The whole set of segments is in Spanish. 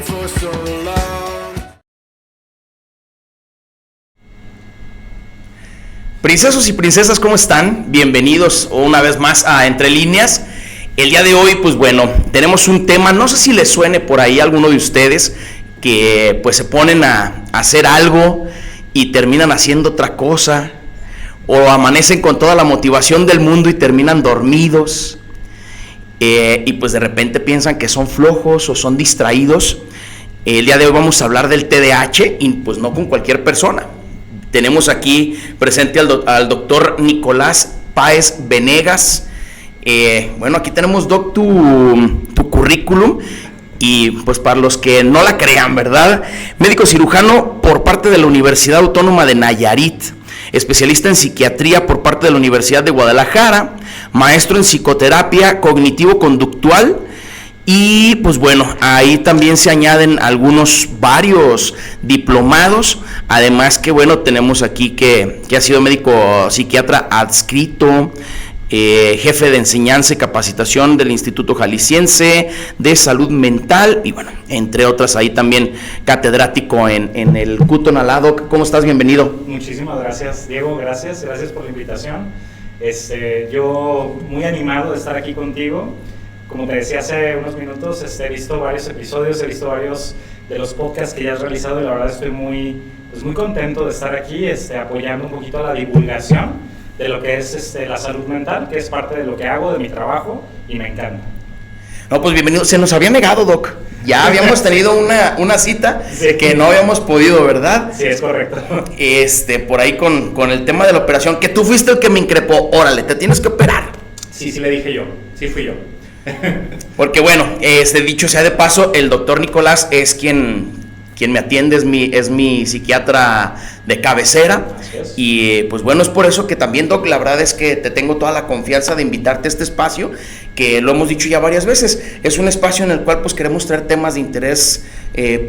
for so long. Princesos y princesas, ¿cómo están? Bienvenidos una vez más a Entre Líneas. El día de hoy, pues bueno, tenemos un tema, no sé si les suene por ahí a alguno de ustedes que pues se ponen a hacer algo y terminan haciendo otra cosa, o amanecen con toda la motivación del mundo y terminan dormidos, y pues de repente piensan que son flojos o son distraídos. El día de hoy vamos a hablar del TDAH y pues no con cualquier persona. Tenemos aquí presente al doctor Nicolás Páez Venegas. Bueno, aquí tenemos, Doc, tu currículum. Y pues para los que no la crean, ¿verdad? Médico cirujano por parte de la Universidad Autónoma de Nayarit, especialista en psiquiatría por parte de la Universidad de Guadalajara, maestro en psicoterapia cognitivo-conductual. Y pues bueno, ahí también se añaden varios diplomados. Además que bueno, tenemos aquí que ha sido médico psiquiatra adscrito, jefe de enseñanza y capacitación del Instituto Jalisciense de Salud Mental y bueno, entre otras, ahí también catedrático en el CUTONALADO. ¿Cómo estás? Bienvenido. Muchísimas gracias, Diego, gracias por la invitación. Yo muy animado de estar aquí contigo. Como te decía hace unos minutos, he visto varios episodios, he visto varios de los podcasts que ya has realizado y la verdad estoy muy contento de estar aquí apoyando un poquito a la divulgación de lo que es la salud mental, que es parte de lo que hago, de mi trabajo, y me encanta. No, pues bienvenido. Se nos había negado, Doc. Ya habíamos tenido una cita, sí, que no habíamos podido, ¿verdad? Sí, es correcto. Por ahí con el tema de la operación, que tú fuiste el que me increpó. Órale, te tienes que operar. Sí, le dije yo. Sí, fui yo. Porque bueno, dicho sea de paso, el doctor Nicolás es quien me atiende, es mi psiquiatra de cabecera. Y pues bueno, es por eso que también, Doc, la verdad es que te tengo toda la confianza de invitarte a este espacio, que lo hemos dicho ya varias veces, es un espacio en el cual pues queremos traer temas de interés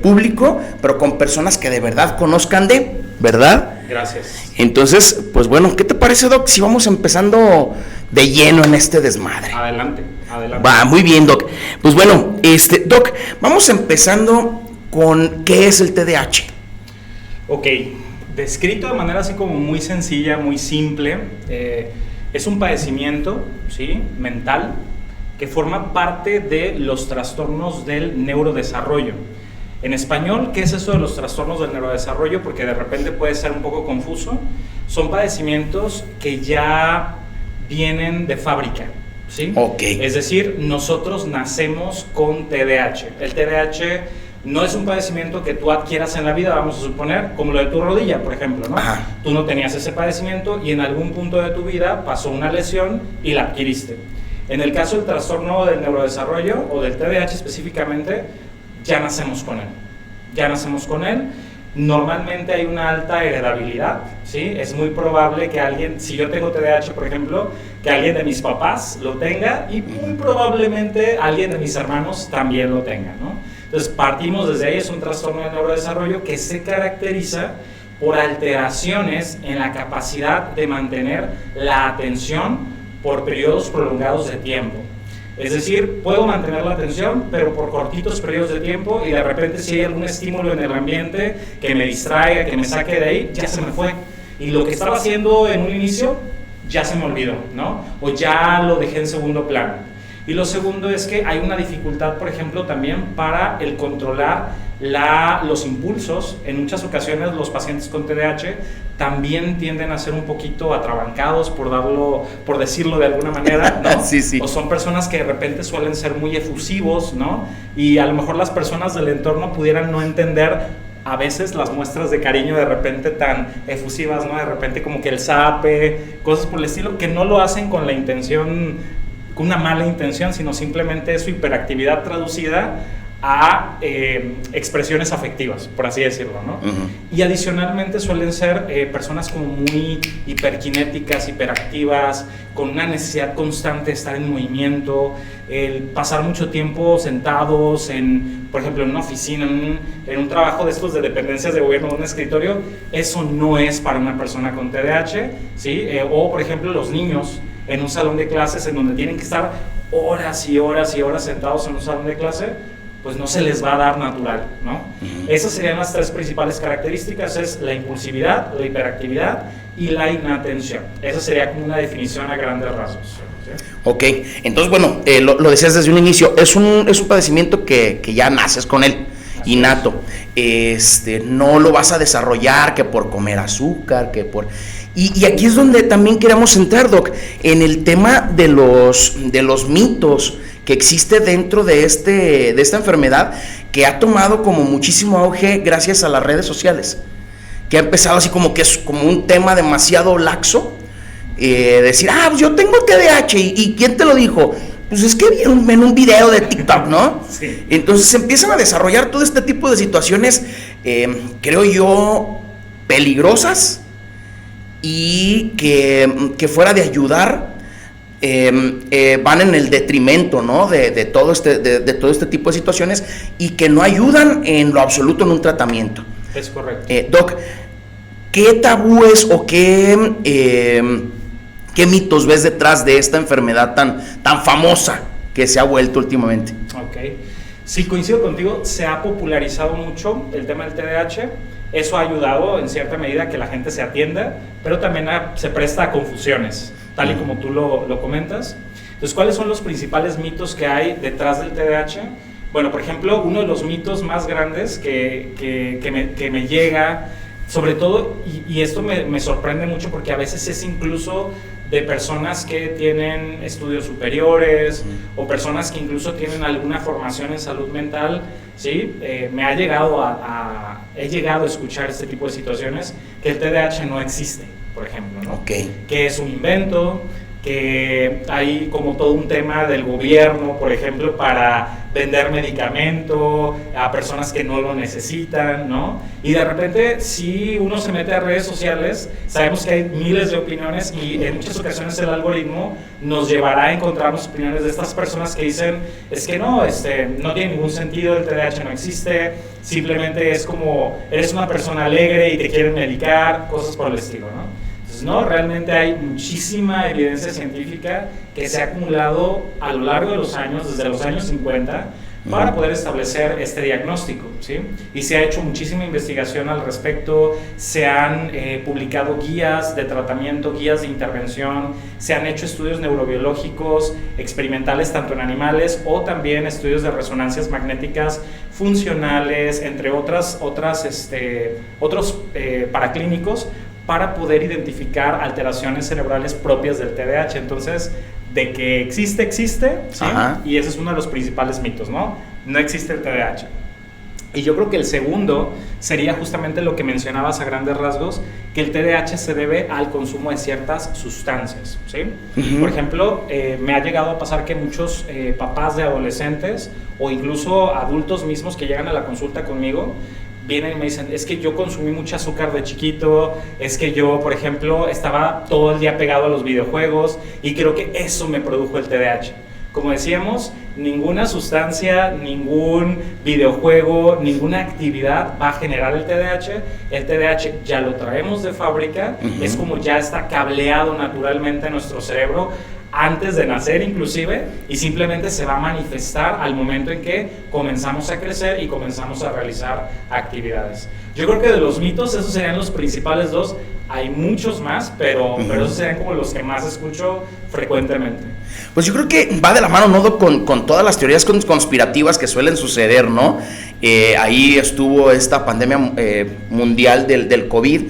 público, pero con personas que de verdad conozcan ¿verdad? Gracias. Entonces, pues bueno, ¿qué te parece, Doc, si vamos empezando de lleno en este desmadre? Adelante. Va, muy bien, Doc. Pues bueno, Doc, vamos empezando con ¿qué es el TDAH? Ok, descrito de manera así como muy sencilla, muy simple, es un padecimiento, ¿sí?, mental que forma parte de los trastornos del neurodesarrollo. En español, ¿qué es eso de los trastornos del neurodesarrollo? Porque de repente puede ser un poco confuso. Son padecimientos que ya vienen de fábrica, ¿sí? Okay. Es decir, nosotros nacemos con TDAH. El TDAH no es un padecimiento que tú adquieras en la vida, vamos a suponer, como lo de tu rodilla, por ejemplo, ¿no? Ajá. Tú no tenías ese padecimiento y en algún punto de tu vida pasó una lesión y la adquiriste. En el caso del trastorno del neurodesarrollo o del TDAH específicamente, ya nacemos con él. Normalmente hay una alta heredabilidad, ¿sí? Es muy probable que alguien, si yo tengo TDAH, por ejemplo, que alguien de mis papás lo tenga y muy probablemente alguien de mis hermanos también lo tenga, ¿no? Entonces partimos desde ahí. Es un trastorno de neurodesarrollo que se caracteriza por alteraciones en la capacidad de mantener la atención por periodos prolongados de tiempo. Es decir, puedo mantener la atención, pero por cortitos periodos de tiempo, y de repente si hay algún estímulo en el ambiente que me distraiga, que me saque de ahí, ya se me fue. Y lo que estaba haciendo en un inicio, ya se me olvidó, ¿no? O ya lo dejé en segundo plano. Y lo segundo es que hay una dificultad, por ejemplo, también para el controlar los impulsos. En muchas ocasiones los pacientes con TDAH también tienden a ser un poquito atrabancados, por decirlo de alguna manera, ¿no? Sí. O son personas que de repente suelen ser muy efusivos, ¿no? Y a lo mejor las personas del entorno pudieran no entender a veces las muestras de cariño de repente tan efusivas, ¿no? De repente como que el zape, cosas por el estilo, que no lo hacen con la intención, con una mala intención, sino simplemente es su hiperactividad traducida a expresiones afectivas, por así decirlo, ¿no? Uh-huh. Y adicionalmente suelen ser personas como muy hiperkinéticas, hiperactivas, con una necesidad constante de estar en movimiento, el pasar mucho tiempo sentados por ejemplo, en una oficina, en un trabajo de estos de dependencias de gobierno, de un escritorio. Eso no es para una persona con TDAH, ¿sí? O, por ejemplo, los niños en un salón de clases en donde tienen que estar horas y horas y horas sentados en un salón de clase. pues no se les va a dar natural, ¿no? Esas serían las tres principales características, es la impulsividad, la hiperactividad y la inatención. Esa sería como una definición a grandes rasgos. ¿Sí? Ok, entonces bueno, lo decías desde un inicio, es un padecimiento que ya naces con él, así innato. No lo vas a desarrollar que por comer azúcar, que por... Y aquí es donde también queremos entrar, Doc, en el tema de los mitos que existe dentro de esta enfermedad, que ha tomado como muchísimo auge gracias a las redes sociales, que ha empezado así como que es como un tema demasiado laxo, decir, pues yo tengo TDAH, ¿y quién te lo dijo? Pues es que vi en un video de TikTok, ¿no? Sí. Entonces se empiezan a desarrollar todo este tipo de situaciones, creo yo, peligrosas, y que fuera de ayudar, van en el detrimento, ¿no? de todo este tipo de situaciones, y que no ayudan en lo absoluto en un tratamiento. Es correcto. Doc, ¿qué tabúes o qué mitos ves detrás de esta enfermedad tan famosa que se ha vuelto últimamente? Ok. Sí, coincido contigo, se ha popularizado mucho el tema del TDAH. Eso ha ayudado en cierta medida a que la gente se atienda, pero también se presta a confusiones, tal y como tú lo comentas. Entonces, ¿cuáles son los principales mitos que hay detrás del TDAH? Bueno, por ejemplo, uno de los mitos más grandes que me llega, sobre todo, y esto me sorprende mucho porque a veces es incluso de personas que tienen estudios superiores o personas que incluso tienen alguna formación en salud mental, ¿sí? He llegado a escuchar este tipo de situaciones, que el TDAH no existe, por ejemplo, ¿no? Okay. Que es un invento, que hay como todo un tema del gobierno, por ejemplo, para vender medicamento a personas que no lo necesitan, ¿no? Y de repente, si uno se mete a redes sociales, sabemos que hay miles de opiniones y en muchas ocasiones el algoritmo nos llevará a encontrarnos opiniones de estas personas que dicen, es que no, no tiene ningún sentido, el TDAH no existe, simplemente es como, eres una persona alegre y te quieren medicar, cosas por el estilo, ¿no? No, realmente hay muchísima evidencia científica que se ha acumulado a lo largo de los años, desde los años 50, para poder establecer este diagnóstico, ¿sí? Y se ha hecho muchísima investigación al respecto, se han publicado guías de tratamiento, guías de intervención, se han hecho estudios neurobiológicos experimentales tanto en animales o también estudios de resonancias magnéticas funcionales, entre otros paraclínicos, para poder identificar alteraciones cerebrales propias del TDAH. Entonces, de que existe, ¿sí? Y ese es uno de los principales mitos, ¿no? No existe el TDAH. Y yo creo que el segundo sería justamente lo que mencionabas a grandes rasgos, que el TDAH se debe al consumo de ciertas sustancias, ¿sí? Por ejemplo, me ha llegado a pasar que muchos papás de adolescentes o incluso adultos mismos que llegan a la consulta conmigo, vienen y me dicen, es que yo consumí mucho azúcar de chiquito, es que yo, por ejemplo, estaba todo el día pegado a los videojuegos y creo que eso me produjo el TDAH. Como decíamos, ninguna sustancia, ningún videojuego, ninguna actividad va a generar el TDAH. El TDAH ya lo traemos de fábrica, es como ya está cableado naturalmente en nuestro cerebro, antes de nacer inclusive, y simplemente se va a manifestar al momento en que comenzamos a crecer y comenzamos a realizar actividades. Yo creo que de los mitos esos serían los principales dos. Hay muchos más, pero esos serían como los que más escucho frecuentemente. Pues yo creo que va de la mano, ¿no? con todas las teorías conspirativas que suelen suceder, ¿no? Ahí estuvo esta pandemia mundial del COVID,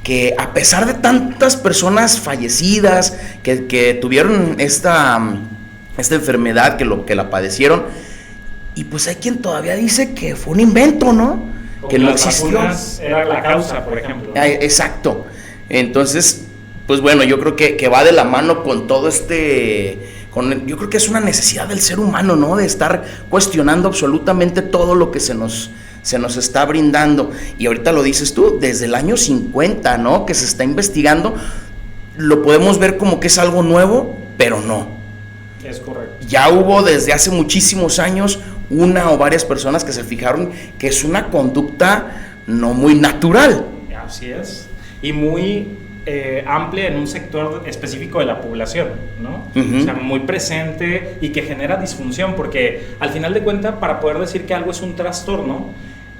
que a pesar de tantas personas fallecidas que tuvieron esta enfermedad, que la padecieron, y pues hay quien todavía dice que fue un invento, ¿no? Como que no las existió. Vacunas era la causa, por ejemplo. Exacto. Entonces, pues bueno, yo creo que va de la mano con todo yo creo que es una necesidad del ser humano, ¿no? De estar cuestionando absolutamente todo lo que se nos está brindando. Y ahorita lo dices tú, desde el año 50, ¿no? Que se está investigando. Lo podemos ver como que es algo nuevo, pero no. Es correcto. Ya hubo desde hace muchísimos años una o varias personas que se fijaron que es una conducta no muy natural. Así es. Y muy amplia en un sector específico de la población, ¿no? Uh-huh. O sea, muy presente y que genera disfunción, porque al final de cuentas, para poder decir que algo es un trastorno,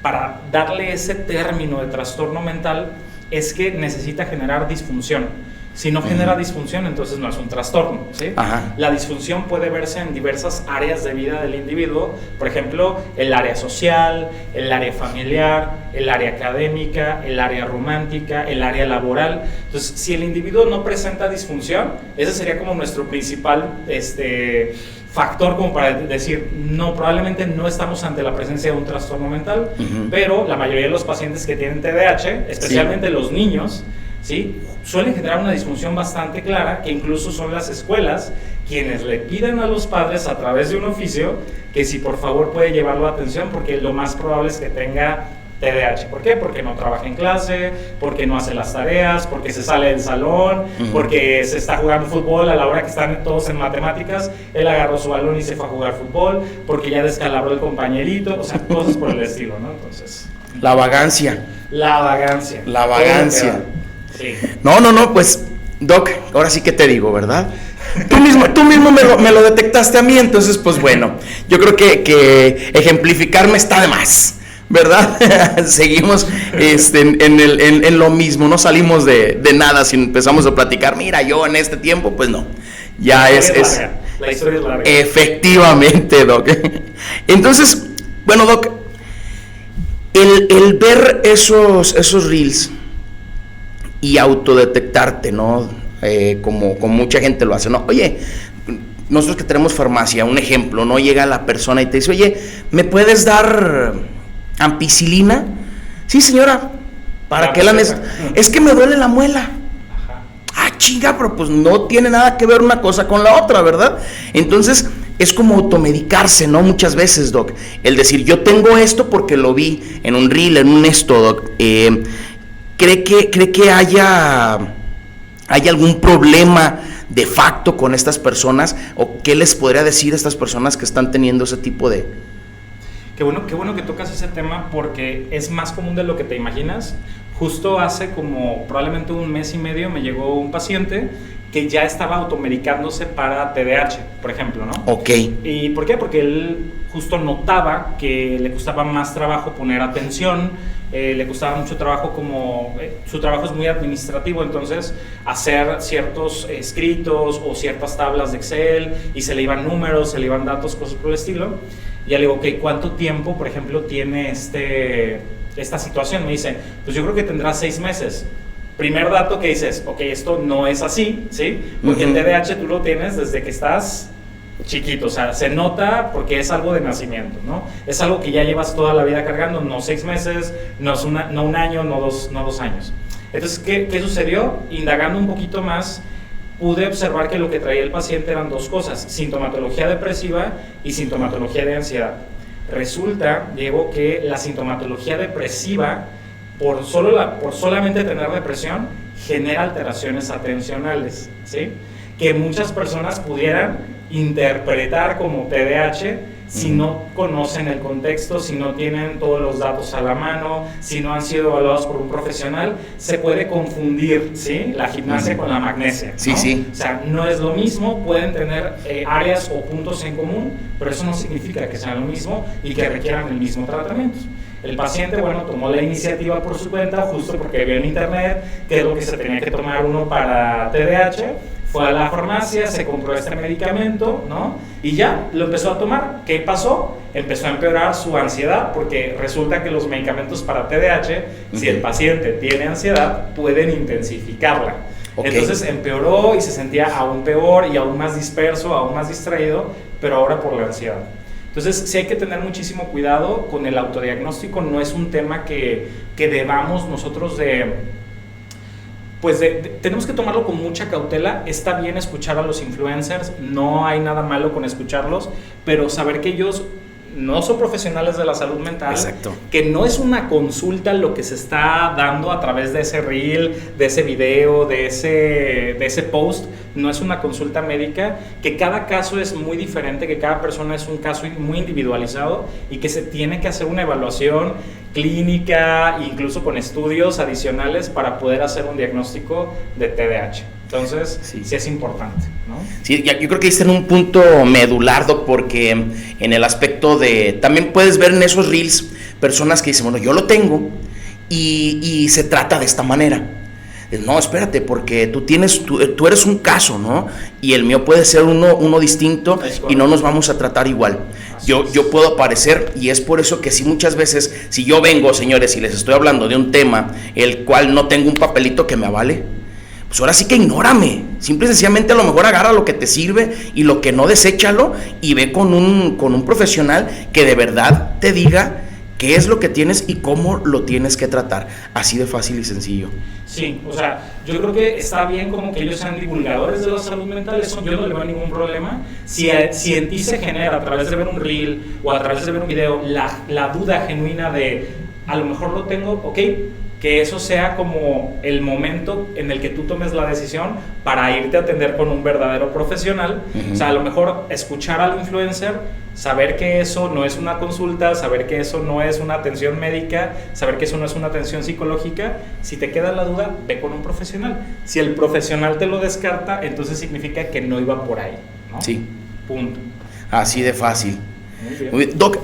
para darle ese término de trastorno mental, es que necesita generar disfunción. Si no genera disfunción, entonces no es un trastorno, ¿sí? Ajá. La disfunción puede verse en diversas áreas de vida del individuo, por ejemplo, el área social, el área familiar, el área académica, el área romántica, el área laboral. Entonces, si el individuo no presenta disfunción, ese sería como nuestro principal factor como para decir, no, probablemente no estamos ante la presencia de un trastorno mental, pero la mayoría de los pacientes que tienen TDAH, especialmente los niños, ¿sí?, suelen generar una disfunción bastante clara, que incluso son las escuelas quienes le piden a los padres a través de un oficio que si por favor puede llevarlo a atención, porque lo más probable es que tenga TDAH. ¿Por qué? Porque no trabaja en clase, porque no hace las tareas, porque se sale del salón, porque se está jugando fútbol a la hora que están todos en matemáticas, él agarró su balón y se fue a jugar fútbol, porque ya descalabró el compañerito, o sea, cosas por el estilo, ¿no? Entonces... La vagancia. La vagancia. La vagancia. Sí. No, pues, Doc, ahora sí que te digo, ¿verdad? Tú mismo me lo detectaste a mí, entonces, pues bueno, yo creo que ejemplificarme está de más, ¿verdad? Seguimos en lo mismo, no salimos de nada si empezamos a platicar, mira, yo en este tiempo, pues no, ya es la historia es larga. Efectivamente, Doc. Entonces, bueno, Doc, el ver esos reels y autodetectarte, ¿no? Como mucha gente lo hace, ¿no? Oye, nosotros que tenemos farmacia, un ejemplo, ¿no? Llega la persona y te dice, oye, ¿me puedes dar ampicilina? Sí, señora. ¿Para qué la necesito? Es que me duele la muela. Ajá. Ah, chinga, pero pues no tiene nada que ver una cosa con la otra, ¿verdad? Entonces, es como automedicarse, ¿no? Muchas veces, Doc. El decir, yo tengo esto porque lo vi en un reel, en un esto, Doc. ¿Cree que haya algún problema de facto con estas personas? ¿O qué les podría decir a estas personas que están teniendo ese tipo de...? Qué bueno que tocas ese tema, porque es más común de lo que te imaginas. Justo hace como probablemente un mes y medio me llegó un paciente que ya estaba automedicándose para TDAH, por ejemplo, ¿no? Ok. ¿Y por qué? Porque él justo notaba que le costaba más trabajo poner atención, le costaba mucho trabajo, su trabajo es muy administrativo, entonces hacer ciertos escritos o ciertas tablas de Excel, y se le iban números, se le iban datos, cosas por el estilo. Y ya le digo, ok, ¿cuánto tiempo, por ejemplo, tiene esta situación? Me dice, pues yo creo que tendrá 6 meses. Primer dato que dices, ok, esto no es así, ¿sí? Porque el TDAH tú lo tienes desde que estás chiquito, o sea, se nota porque es algo de nacimiento, ¿no? Es algo que ya llevas toda la vida cargando, no 6 meses, no un año, no dos años. Entonces, ¿qué sucedió? Indagando un poquito más, pude observar que lo que traía el paciente eran 2 cosas, sintomatología depresiva y sintomatología de ansiedad. Resulta, Diego, que la sintomatología depresiva, por solamente tener depresión, genera alteraciones atencionales, ¿sí? Que muchas personas pudieran interpretar como TDAH si no conocen el contexto, si no tienen todos los datos a la mano, si no han sido evaluados por un profesional. Se puede confundir, ¿sí?, la gimnasia con la magnesia, ¿no? Sí, sí. O sea, no es lo mismo, pueden tener áreas o puntos en común, pero eso no significa que sean lo mismo y que requieran el mismo tratamiento. El paciente, bueno, tomó la iniciativa por su cuenta, justo porque vio en internet qué es lo que se tenía que tomar uno para TDAH, fue a la farmacia, se compró este medicamento, ¿no? Y ya, lo empezó a tomar. ¿Qué pasó? Empezó a empeorar su ansiedad, porque resulta que los medicamentos para TDAH, si el paciente tiene ansiedad, pueden intensificarla. Okay. Entonces empeoró y se sentía aún peor y aún más disperso, aún más distraído, pero ahora por la ansiedad. Entonces sí hay que tener muchísimo cuidado con el autodiagnóstico. No es un tema que debamos nosotros tenemos que tomarlo con mucha cautela. Está bien escuchar a los influencers, no hay nada malo con escucharlos, pero saber que ellos no son profesionales de la salud mental. Exacto. Que no es una consulta lo que se está dando a través de ese reel, de ese video, de ese post. No es una consulta médica, que cada caso es muy diferente, que cada persona es un caso muy individualizado y que se tiene que hacer una evaluación clínica, incluso con estudios adicionales para poder hacer un diagnóstico de TDAH. Entonces, sí es importante, ¿no? Sí, yo creo que está en un punto medular, Doc, porque en el aspecto de... También puedes ver en esos reels personas que dicen, bueno, yo lo tengo y se trata de esta manera. No, espérate, porque tú eres un caso, ¿no? Y el mío puede ser uno distinto y no nos vamos a tratar igual. Yo puedo aparecer, y es por eso que sí, muchas veces, si yo vengo, señores, y les estoy hablando de un tema el cual no tengo un papelito que me avale, pues ahora sí que ignórame. Simple y sencillamente a lo mejor agarra lo que te sirve y lo que no, deséchalo y ve con un profesional que de verdad te diga qué es lo que tienes y cómo lo tienes que tratar. Así de fácil y sencillo. Sí, o sea, yo creo que está bien como que ellos sean divulgadores de la salud mental, eso yo no le veo ningún problema. Si en ti se genera a través de ver un reel o a través de ver un video la duda genuina de a lo mejor lo tengo, ok, que eso sea como el momento en el que tú tomes la decisión para irte a atender con un verdadero profesional. O sea, a lo mejor escuchar al influencer, saber que eso no es una consulta, saber que eso no es una atención médica, saber que eso no es una atención psicológica. Si te queda la duda, ve con un profesional. Si el profesional te lo descarta, entonces significa que no iba por ahí, ¿no? Sí. Punto. Así de fácil. Muy bien. Doc,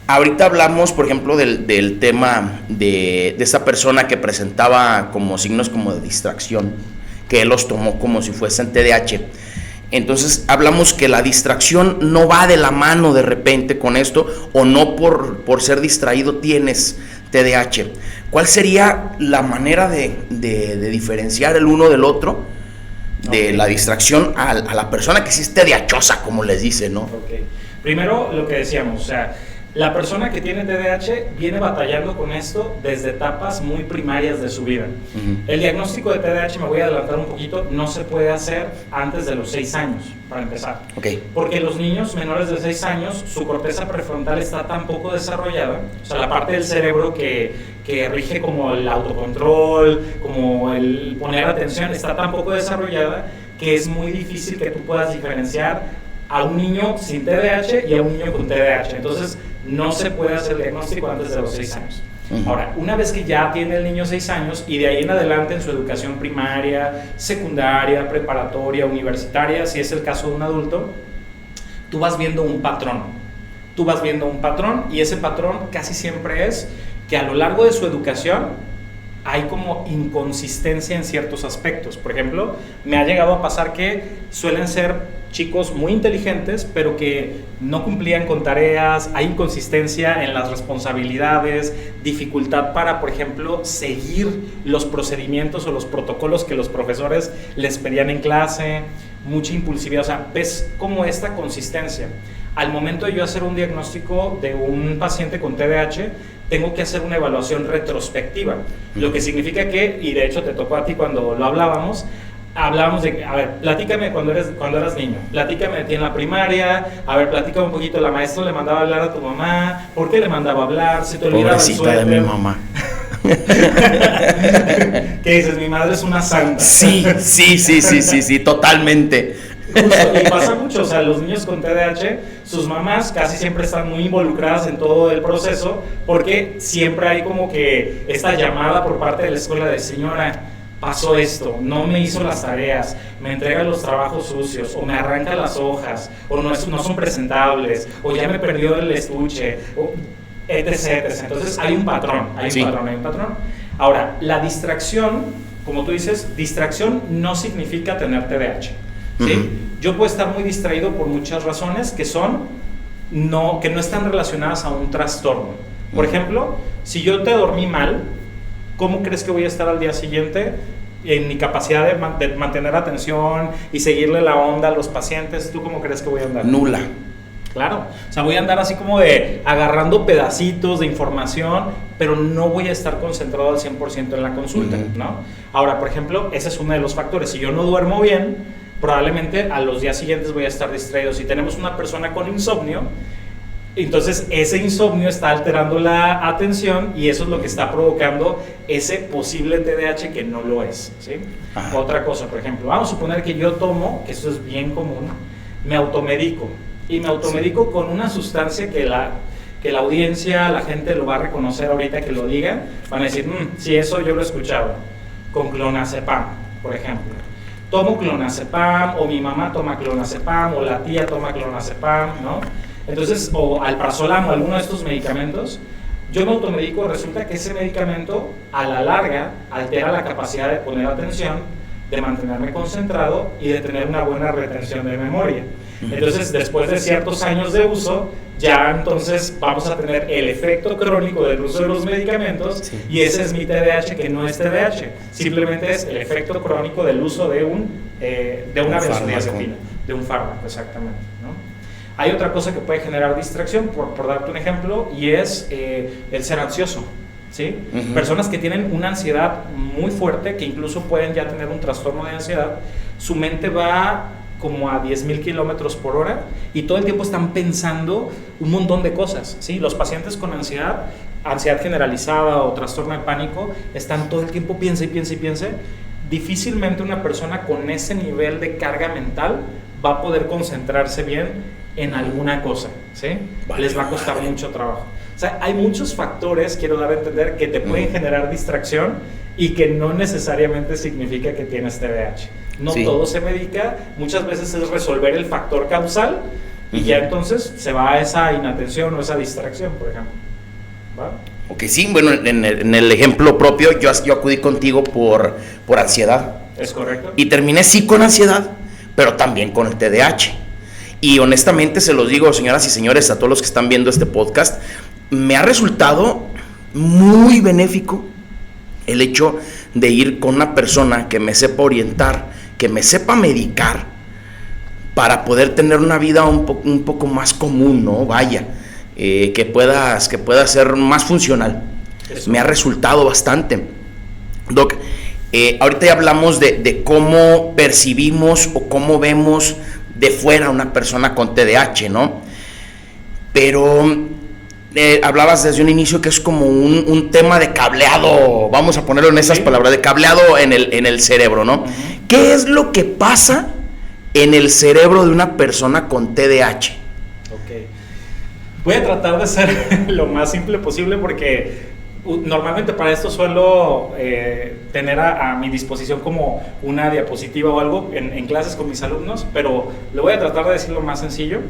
ahorita hablamos, por ejemplo, del tema de esa persona que presentaba como signos como de distracción, que él los tomó como si fuesen TDAH. Entonces hablamos que la distracción no va de la mano de repente con esto, o no por ser distraído tienes TDAH. ¿Cuál sería la manera de diferenciar el uno del otro? De la distracción a la persona que sí es TDAHosa, como les dice, ¿no? Okay. Primero, lo que decíamos, o sea, la persona que tiene TDAH viene batallando con esto desde etapas muy primarias de su vida. El diagnóstico de TDAH, me voy a adelantar un poquito, no se puede hacer antes de los 6 años, para empezar. Okay. Porque los niños menores de 6 años, su corteza prefrontal está tan poco desarrollada, o sea, la parte del cerebro que rige como el autocontrol, como el poner atención, está tan poco desarrollada que es muy difícil que tú puedas diferenciar a un niño sin TDAH y a un niño con TDAH. Entonces, no se puede hacer el diagnóstico antes de los 6 años. Ahora, una vez que ya tiene el niño 6 años y de ahí en adelante en su educación primaria, secundaria, preparatoria, universitaria, si es el caso de un adulto, tú vas viendo un patrón. Tú vas viendo un patrón y ese patrón casi siempre es que a lo largo de su educación hay como inconsistencia en ciertos aspectos. Por ejemplo, me ha llegado a pasar que suelen ser chicos muy inteligentes, pero que no cumplían con tareas, hay inconsistencia en las responsabilidades, dificultad para, por ejemplo, seguir los procedimientos o los protocolos que los profesores les pedían en clase, mucha impulsividad, o sea, ves como esta consistencia. Al momento de yo hacer un diagnóstico de un paciente con TDAH, tengo que hacer una evaluación retrospectiva, lo que significa que, y de hecho te tocó a ti cuando lo hablábamos de, a ver, platícame cuando eras niño, platícame de ti en la primaria, a ver, platícame un poquito, la maestra le mandaba a hablar a tu mamá, ¿por qué le mandaba a hablar? ¿Se te olvidaba el suéter? Pobrecita de mi mamá. ¿Qué dices? Mi madre es una santa. Sí, totalmente. Justo, y pasa mucho, o sea, los niños con TDAH, sus mamás casi siempre están muy involucradas en todo el proceso, porque siempre hay como que esta llamada por parte de la escuela de señora, pasó esto, no me hizo las tareas, me entrega los trabajos sucios, o me arranca las hojas, o no son presentables, o ya me perdió el estuche, o etc. Entonces hay un patrón. Ahora, la distracción, como tú dices, distracción no significa tener TDAH. ¿Sí? Yo puedo estar muy distraído por muchas razones que no están relacionadas a un trastorno. Por ejemplo, si yo te dormí mal, ¿cómo crees que voy a estar al día siguiente en mi capacidad de mantener atención y seguirle la onda a los pacientes? ¿Tú cómo crees que voy a andar? Nula. Claro, o sea, voy a andar así como de agarrando pedacitos de información, pero no voy a estar concentrado al 100% en la consulta, ¿no? Ahora, por ejemplo, ese es uno de los factores. Si yo no duermo bien, probablemente a los días siguientes voy a estar distraído. Si tenemos una persona con insomnio, entonces ese insomnio está alterando la atención y eso es lo que está provocando ese posible TDAH que no lo es, ¿sí? Otra cosa, por ejemplo, vamos a suponer que yo tomo, que eso es bien común, me automedico. Y me automedico con una sustancia que la audiencia, la gente lo va a reconocer ahorita que lo diga, van a decir, sí, eso yo lo he escuchado, con clonazepam, por ejemplo. Tomo clonazepam, o mi mamá toma clonazepam, o la tía toma clonazepam, ¿no? Entonces, o alprazolam o alguno de estos medicamentos, yo me automedico, resulta que ese medicamento a la larga altera la capacidad de poner atención, de mantenerme concentrado y de tener una buena retención de memoria. Entonces, después de ciertos años de uso, ya entonces vamos a tener el efecto crónico del uso de los medicamentos, sí. Y ese es mi TDAH, que no es TDAH, simplemente es el efecto crónico del uso de una benzodiazepina, de un fármaco, exactamente, ¿no? Hay otra cosa que puede generar distracción, por darte un ejemplo, y es el ser ansioso, ¿sí? Personas que tienen una ansiedad muy fuerte, que incluso pueden ya tener un trastorno de ansiedad, su mente va como a 10,000 kilómetros por hora y todo el tiempo están pensando un montón de cosas, ¿sí? Los pacientes con ansiedad generalizada o trastorno de pánico, están todo el tiempo piense y piense y piense. Difícilmente una persona con ese nivel de carga mental va a poder concentrarse bien en alguna cosa, ¿sí? Les va a costar mucho trabajo. O sea, hay muchos factores, quiero dar a entender, que te pueden generar distracción y que no necesariamente significa que tienes TDAH. No todo se medica, muchas veces es resolver el factor causal y ya entonces se va a esa inatención o esa distracción, por ejemplo. ¿Va? Ok, sí, bueno, en el ejemplo propio, yo acudí contigo por ansiedad. Es correcto. Y terminé sí con ansiedad, pero también con el TDAH. Y honestamente se los digo, señoras y señores, a todos los que están viendo este podcast, me ha resultado muy benéfico el hecho de ir con una persona que me sepa orientar, que me sepa medicar, para poder tener una vida un poco más común, ¿no? Vaya, que pueda ser más funcional. Eso. Me ha resultado bastante. Doc, ahorita ya hablamos de cómo percibimos o cómo vemos de fuera una persona con TDAH, ¿no? Pero hablabas desde un inicio que es como un tema de cableado, vamos a ponerlo en esas palabras, de cableado en el cerebro, ¿no? ¿Qué es lo que pasa en el cerebro de una persona con TDAH? Ok. Voy a tratar de ser lo más simple posible porque normalmente para esto suelo tener a mi disposición como una diapositiva o algo en clases con mis alumnos, pero lo voy a tratar de decir lo más sencillo.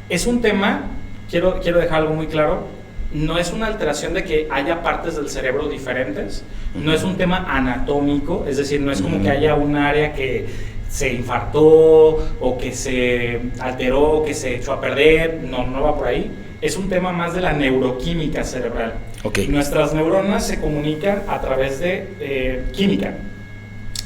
Es un tema, quiero dejar algo muy claro, no es una alteración de que haya partes del cerebro diferentes, no es un tema anatómico, es decir, no es como que haya un área que se infartó o que se alteró, que se echó a perder, no va por ahí. Es un tema más de la neuroquímica cerebral. Okay. Nuestras neuronas se comunican a través de química.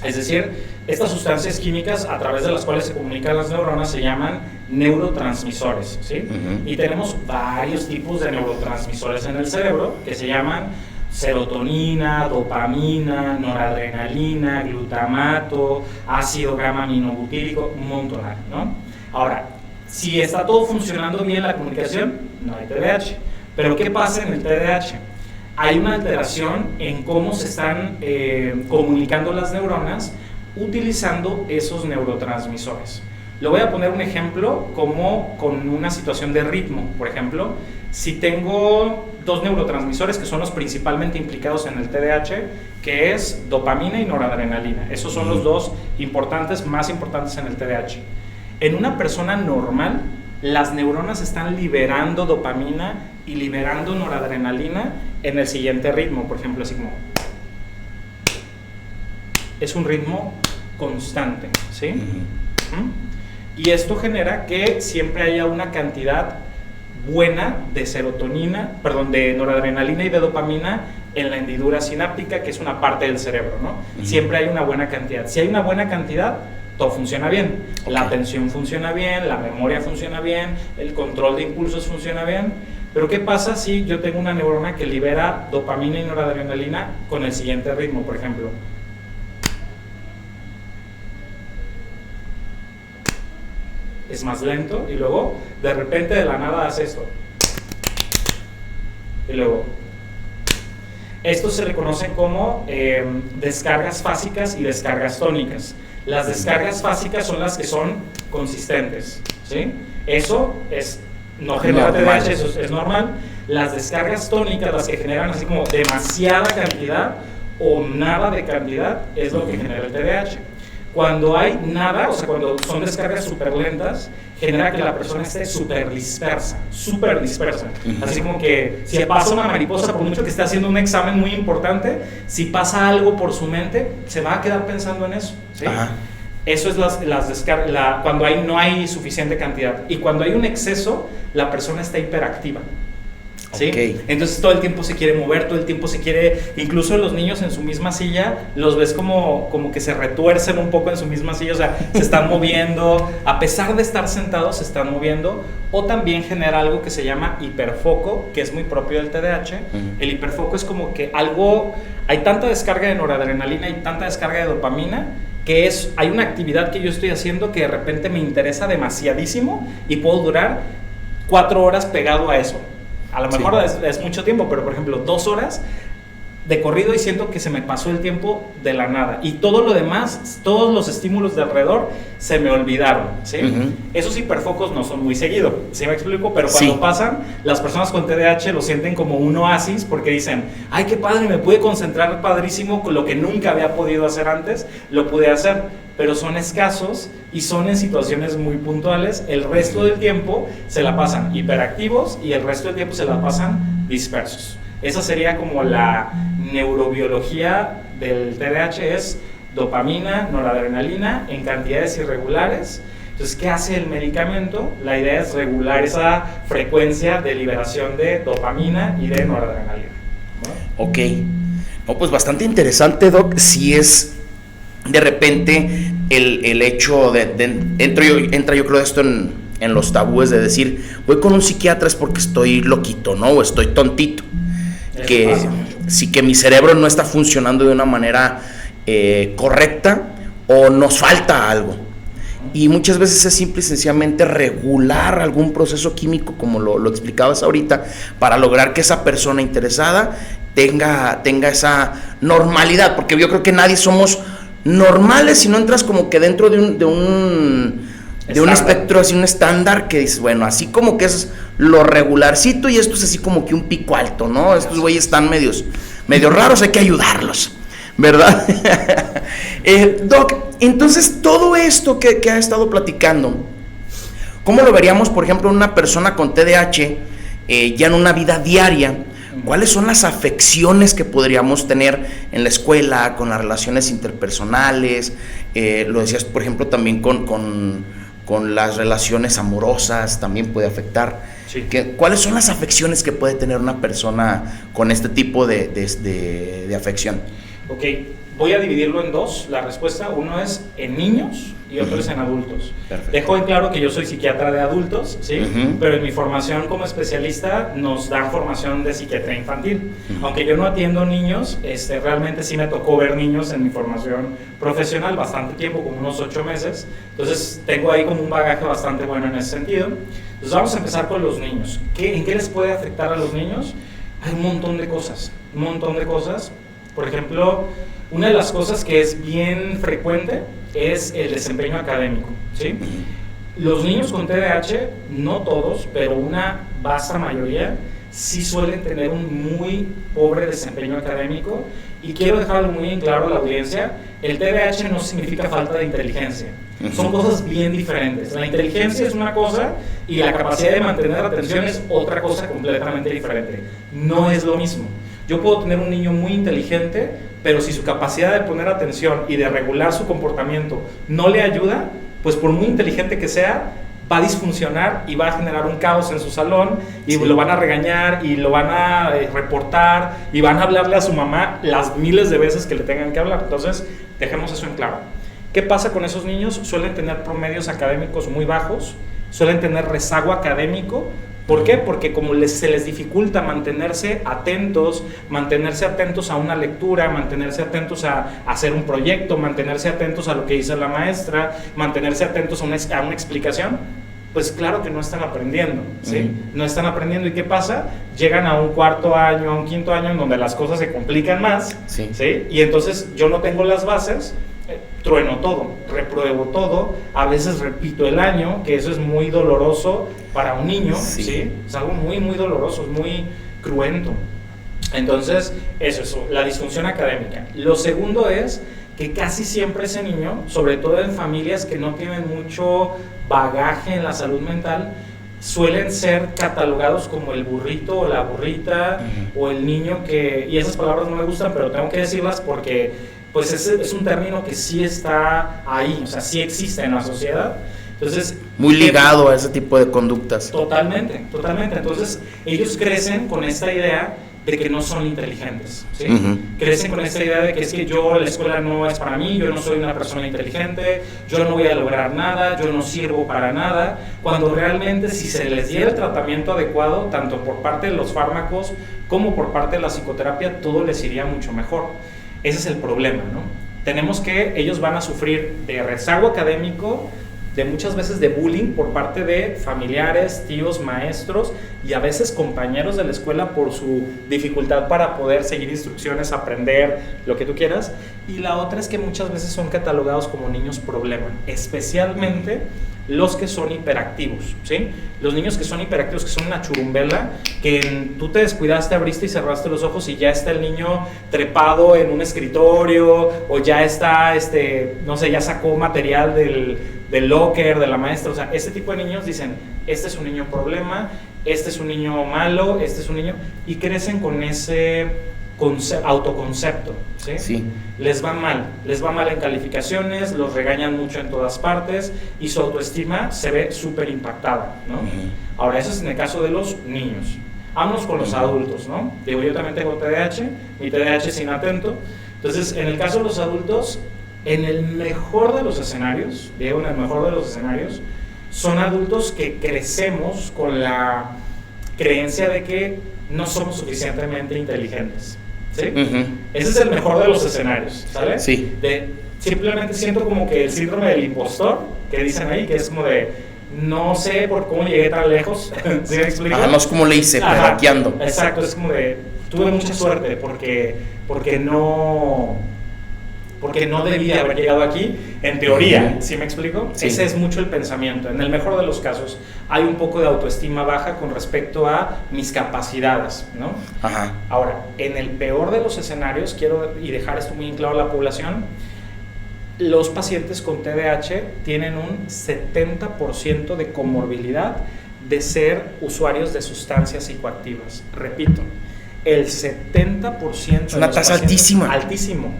Es decir, estas sustancias químicas a través de las cuales se comunican las neuronas se llaman neurotransmisores, ¿sí? Y tenemos varios tipos de neurotransmisores en el cerebro que se llaman serotonina, dopamina, noradrenalina, glutamato, ácido gamma-aminobutírico, un montón, ¿no? Ahora, si está todo funcionando bien la comunicación, no hay TDAH. Pero ¿qué pasa en el TDAH? Hay una alteración en cómo se están comunicando las neuronas utilizando esos neurotransmisores. Le voy a poner un ejemplo como con una situación de ritmo. Por ejemplo, si tengo dos neurotransmisores que son los principalmente implicados en el TDAH, que es dopamina y noradrenalina. Esos son los dos más importantes en el TDAH. En una persona normal, las neuronas están liberando dopamina y liberando noradrenalina en el siguiente ritmo. Por ejemplo, así como... Es un ritmo constante, ¿sí? Y esto genera que siempre haya una cantidad buena de de noradrenalina y de dopamina en la hendidura sináptica, que es una parte del cerebro, ¿no? Siempre hay una buena cantidad. Si hay una buena cantidad, todo funciona bien. La atención funciona bien, la memoria funciona bien, el control de impulsos funciona bien. Pero ¿qué pasa si yo tengo una neurona que libera dopamina y noradrenalina con el siguiente ritmo, por ejemplo? Es más lento y luego de repente de la nada hace esto. Y luego... Esto se reconoce como descargas fásicas y descargas tónicas. Las descargas fásicas son las que son consistentes, ¿sí? Eso es no genera Normal. TDAH, eso es normal. Las descargas tónicas, las que generan así como demasiada cantidad o nada de cantidad, es lo que genera el TDAH. Cuando hay nada, o sea, cuando son descargas súper lentas, genera que la persona esté súper dispersa. Así como que si pasa una mariposa, por mucho que esté haciendo un examen muy importante, si pasa algo por su mente, se va a quedar pensando en eso, ¿sí? Eso es las descargas, cuando no hay suficiente cantidad. Y cuando hay un exceso, la persona está hiperactiva. ¿Sí? Okay. Entonces todo el tiempo se quiere mover, todo el tiempo se quiere, incluso los niños en su misma silla, los ves como que se retuercen un poco en su misma silla, o sea, se están moviendo, a pesar de estar sentados se están moviendo, o también genera algo que se llama hiperfoco, que es muy propio del TDAH. El hiperfoco es como que hay tanta descarga de noradrenalina y tanta descarga de dopamina, que hay una actividad que yo estoy haciendo que de repente me interesa demasiadísimo y puedo durar 4 horas pegado a eso. A lo mejor es mucho tiempo, pero por ejemplo 2 horas de corrido y siento que se me pasó el tiempo de la nada. Y todo lo demás, todos los estímulos de alrededor se me olvidaron, ¿sí? Esos hiperfocos no son muy seguidos, ¿sí me explico? Pero cuando pasan, las personas con TDAH lo sienten como un oasis porque dicen, ay, qué padre, me pude concentrar padrísimo con lo que nunca había podido hacer antes, lo pude hacer. Pero son escasos y son en situaciones muy puntuales. El resto del tiempo se la pasan hiperactivos y el resto del tiempo se la pasan dispersos. Esa sería como la neurobiología del TDAH, es dopamina, noradrenalina en cantidades irregulares. Entonces, ¿qué hace el medicamento? La idea es regular esa frecuencia de liberación de dopamina y de noradrenalina. ¿No? Ok. No, pues bastante interesante, Doc. Si es de repente el hecho entra yo creo esto en los tabúes de decir, voy con un psiquiatra es porque estoy loquito, ¿no? O estoy tontito. Que sí, que mi cerebro no está funcionando de una manera correcta o nos falta algo. Y muchas veces es simple y sencillamente regular algún proceso químico, como lo explicabas ahorita, para lograr que esa persona interesada tenga esa normalidad, porque yo creo que nadie somos normales si no entras como que dentro de un espectro, así un estándar que dices, bueno, así como que es lo regularcito y esto es así como que un pico alto, ¿no? Estos güeyes están medio raros, hay que ayudarlos, ¿verdad? Doc, entonces todo esto que ha estado platicando, ¿cómo lo veríamos, por ejemplo, en una persona con TDAH ya en una vida diaria? ¿Cuáles son las afecciones que podríamos tener en la escuela, con las relaciones interpersonales? Lo decías, por ejemplo, también con las relaciones amorosas, también puede afectar. Sí. ¿Cuáles son las afecciones que puede tener una persona con este tipo de afección? Ok, voy a dividirlo en dos, la respuesta. Uno es en niños y otro es en adultos. Perfecto. Dejo en claro que yo soy psiquiatra de adultos, ¿sí? Pero en mi formación como especialista nos dan formación de psiquiatría infantil. Aunque yo no atiendo niños, realmente sí me tocó ver niños en mi formación profesional bastante tiempo, como unos 8 meses. Entonces tengo ahí como un bagaje bastante bueno en ese sentido. Entonces vamos a empezar con los niños. ¿En qué les puede afectar a los niños? Hay un montón de cosas. Por ejemplo, una de las cosas que es bien frecuente es el desempeño académico, ¿sí? Los niños con TDAH, no todos, pero una vasta mayoría, sí suelen tener un muy pobre desempeño académico. Y quiero dejarlo muy en claro a la audiencia, el TDAH no significa falta de inteligencia. Son cosas bien diferentes. La inteligencia es una cosa y la capacidad de mantener la atención es otra cosa completamente diferente. No es lo mismo. Yo puedo tener un niño muy inteligente, pero si su capacidad de poner atención y de regular su comportamiento no le ayuda, pues por muy inteligente que sea, va a disfuncionar y va a generar un caos en su salón y lo van a regañar y lo van a reportar y van a hablarle a su mamá las miles de veces que le tengan que hablar. Entonces, dejemos eso en claro. ¿Qué pasa con esos niños? Suelen tener promedios académicos muy bajos, suelen tener rezago académico. ¿Por qué? Porque como se les dificulta mantenerse atentos a una lectura, mantenerse atentos a hacer un proyecto, mantenerse atentos a lo que dice la maestra, mantenerse atentos a una explicación, pues claro que no están aprendiendo, ¿sí? No están aprendiendo. ¿Y qué pasa? Llegan a un 4º año, a un 5º año en donde las cosas se complican más, ¿sí? Y entonces yo no tengo las bases, trueno todo, repruebo todo, a veces repito el año, que eso es muy doloroso para un niño, Sí. ¿sí? Es algo muy, muy doloroso, es muy cruento. Entonces, eso, la disfunción académica. Lo segundo es que casi siempre ese niño, sobre todo en familias que no tienen mucho bagaje en la salud mental, suelen ser catalogados como el burrito o la burrita, o el niño que, y esas palabras no me gustan, pero tengo que decirlas porque pues es un término que sí está ahí, o sea, sí existe en la sociedad. Entonces, Muy ligado a ese tipo de conductas. Totalmente, totalmente. Entonces, ellos crecen con esta idea de que no son inteligentes, ¿sí? Crecen con esta idea de que es que yo, la escuela no es para mí, yo no soy una persona inteligente, yo no voy a lograr nada, yo no sirvo para nada, cuando realmente si se les diera el tratamiento adecuado, tanto por parte de los fármacos como por parte de la psicoterapia, todo les iría mucho mejor. Ese es el problema, ¿no? Tenemos que ellos van a sufrir de rezago académico, de muchas veces de bullying por parte de familiares, tíos, maestros y a veces compañeros de la escuela por su dificultad para poder seguir instrucciones, aprender, lo que tú quieras. Y la otra es que muchas veces son catalogados como niños problema, especialmente los que son hiperactivos, ¿sí? Los niños que son hiperactivos, que son una churumbela, que tú te descuidaste, abriste y cerraste los ojos y ya está el niño trepado en un escritorio, o ya está, no sé, ya sacó material del locker, de la maestra. O sea, este tipo de niños dicen, este es un niño problema, este es un niño malo, este es un niño, y crecen con ese autoconcepto, ¿sí? Sí. Les va mal en calificaciones, los regañan mucho en todas partes y su autoestima se ve súper impactada, ¿no? Ahora, eso es en el caso de los niños. Vámonos con los adultos, ¿no? Digo, yo también tengo TDAH, mi TDAH es inatento. Entonces, en el caso de los adultos, en el mejor de los escenarios, digo, en el mejor de los escenarios, son adultos que crecemos con la creencia de que no somos suficientemente inteligentes, ¿sí? Ese es el mejor de los escenarios, ¿sabes? Sí. Simplemente siento como que el síndrome del impostor, que dicen ahí, que es como de, no sé por cómo llegué tan lejos, ¿sí me explico? No es como le hice, hackeando. Exacto, es como de, tuve mucha suerte porque no debía haber llegado aquí, en teoría, ¿sí me explico? Sí. Ese es mucho el pensamiento. En el mejor de los casos, hay un poco de autoestima baja con respecto a mis capacidades, ¿no? Ajá. Ahora, en el peor de los escenarios, quiero y dejar esto muy en claro a la población, los pacientes con TDAH tienen un 70% de comorbilidad de ser usuarios de sustancias psicoactivas. Repito, el 70%. Es una tasa altísima. Altísimo.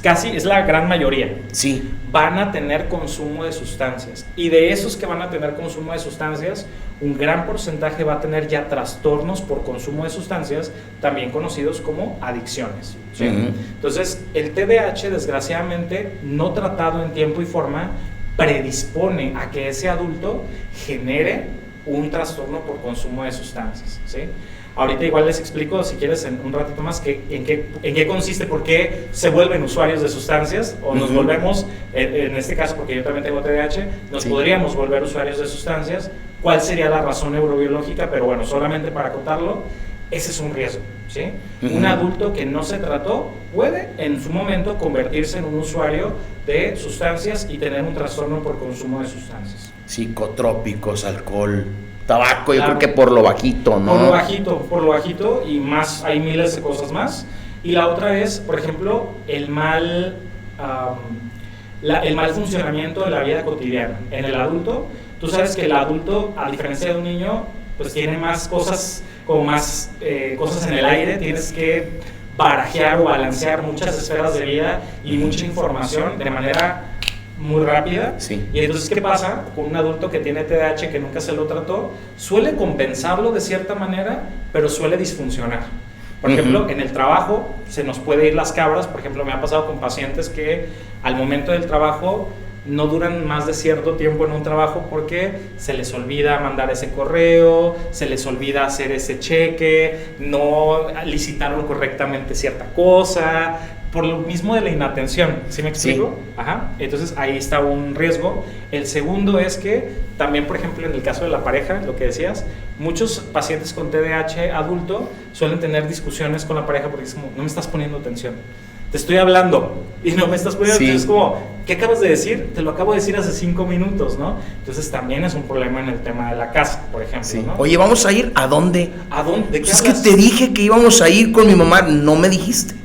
Es la gran mayoría. Sí. Van a tener consumo de sustancias. Y de esos que van a tener consumo de sustancias, un gran porcentaje va a tener ya trastornos por consumo de sustancias, también conocidos como adicciones, ¿sí? Entonces, el TDAH, desgraciadamente, no tratado en tiempo y forma, predispone a que ese adulto genere un trastorno por consumo de sustancias, ¿sí? Ahorita igual les explico, si quieres, en un ratito más, en qué consiste, por qué se vuelven usuarios de sustancias, o nos volvemos, en este caso, porque yo también tengo TDAH, nos podríamos volver usuarios de sustancias, cuál sería la razón neurobiológica, pero bueno, solamente para acotarlo, ese es un riesgo, ¿sí? Un adulto que no se trató puede, en su momento, convertirse en un usuario de sustancias y tener un trastorno por consumo de sustancias. Psicotrópicos, alcohol, tabaco, yo creo que por lo bajito, ¿no? Por lo bajito y más, hay miles de cosas más. Y la otra es, por ejemplo, el mal funcionamiento de la vida cotidiana. En el adulto, tú sabes que el adulto, a diferencia de un niño, pues tiene más cosas, cosas en el aire, tienes que barajear o balancear muchas esferas de vida y mucha información de manera muy rápida. Sí. Y entonces, ¿qué pasa con un adulto que tiene TDAH, que nunca se lo trató? Suele compensarlo de cierta manera, pero suele disfuncionar. Por ejemplo, en el trabajo se nos puede ir las cabras. Por ejemplo, me ha pasado con pacientes que al momento del trabajo no duran más de cierto tiempo en un trabajo porque se les olvida mandar ese correo, se les olvida hacer ese cheque, no licitaron correctamente cierta cosa, por lo mismo de la inatención, ¿sí me explico? Sí. Ajá. Entonces ahí está un riesgo. El segundo es que también, por ejemplo, en el caso de la pareja, lo que decías, muchos pacientes con TDAH adulto suelen tener discusiones con la pareja porque es como, no me estás poniendo atención. te estoy hablando y no me estás poniendo, Sí. es como, ¿qué acabas de decir? Te lo acabo de decir hace 5 minutos, ¿no? Entonces también es un problema en el tema de la casa, por ejemplo, Sí. ¿no? Oye, ¿vamos a ir a dónde? ¿A dónde? ¿De qué Pues es que hablas? te dije que íbamos a ir con mi mamá, no me dijiste.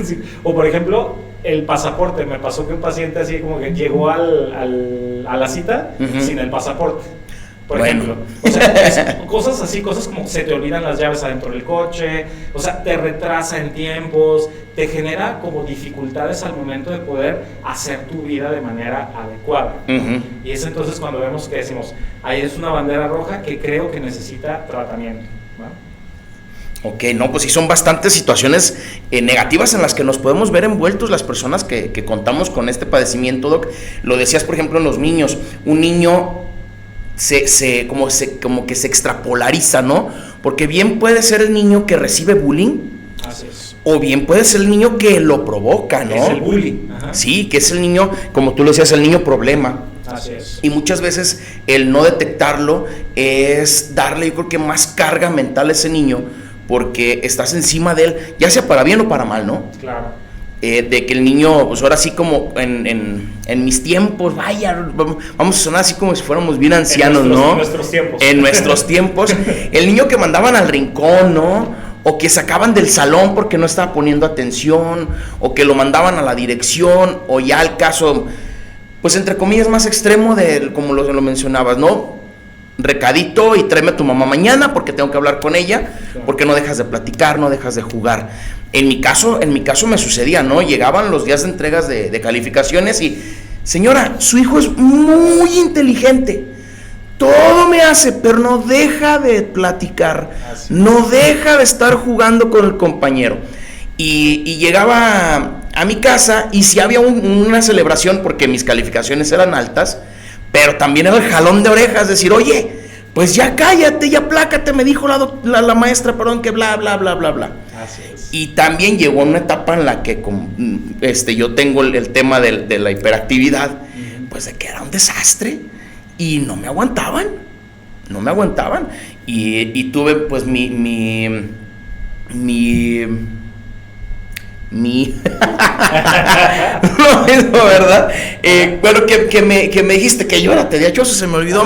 Sí. O por ejemplo, el pasaporte. Me pasó que un paciente así como que llegó a la cita Ujú. sin el pasaporte, por Bueno. ejemplo. O sea, cosas así, cosas como se te olvidan las llaves adentro del coche, o sea, te retrasa en tiempos, te genera como dificultades al momento de poder hacer tu vida de manera adecuada. Ujú. Y es entonces cuando vemos que decimos, ahí es una bandera roja que creo que necesita tratamiento, ¿no? Ok, no, pues sí son bastantes situaciones negativas en las que nos podemos ver envueltos las personas que contamos con este padecimiento, Doc. Lo decías, por ejemplo, en los niños. Un niño como que se extrapolariza, ¿no? Porque bien puede ser el niño que recibe bullying, Así es. o bien puede ser el niño que lo provoca, ¿no? Es el bullying. Ajá. Sí, que es el niño, como tú lo decías, el niño problema. Así es. Y muchas veces el no detectarlo es darle, yo creo que más carga mental a ese niño, porque estás encima de él, ya sea para bien o para mal, ¿no? Claro. De que el niño, pues ahora sí como en mis tiempos, vaya, vamos a sonar así como si fuéramos bien ancianos, ¿no? En nuestros tiempos. En nuestros tiempos, el niño que mandaban al rincón, ¿no? O que sacaban del salón porque no estaba poniendo atención, o que lo mandaban a la dirección, o ya el caso, pues entre comillas más extremo de, como lo mencionabas, ¿no? Recadito y tráeme a tu mamá mañana porque tengo que hablar con ella, porque no dejas de platicar, no dejas de jugar. En mi caso me sucedía, ¿no? Llegaban los días de entregas de calificaciones y, señora, su hijo es muy inteligente, todo me hace, pero no deja de platicar, no deja de estar jugando con el compañero. Y llegaba a mi casa y si había una celebración porque mis calificaciones eran altas, pero también era el jalón de orejas, decir, oye, pues ya cállate, ya plácate, me dijo la maestra, perdón, que bla, bla, bla, bla, bla. Así es. Y también llegó una etapa en la que yo tengo el tema de la hiperactividad, pues de que era un desastre y no me aguantaban. Y tuve pues lo mismo, ¿verdad? Bueno, que me dijiste que yo era tediachoso, se me olvidó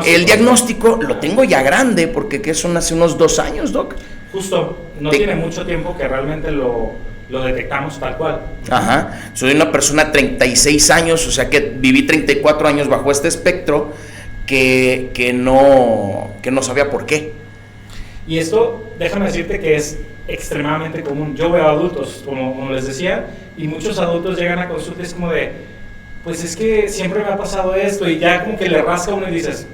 el diagnóstico lo tengo ya grande, porque que son hace unos 2 años, Doc. Justo, no tiene mucho tiempo que realmente lo detectamos tal cual. Ajá, soy una persona de 36 años, o sea que viví 34 años bajo este espectro que no sabía por qué. Y esto, déjame decirte que es extremadamente común. Yo veo adultos, como les decía, y muchos adultos llegan a consulta y es como de, pues es que siempre me ha pasado esto, y ya como que le rasca uno y dices,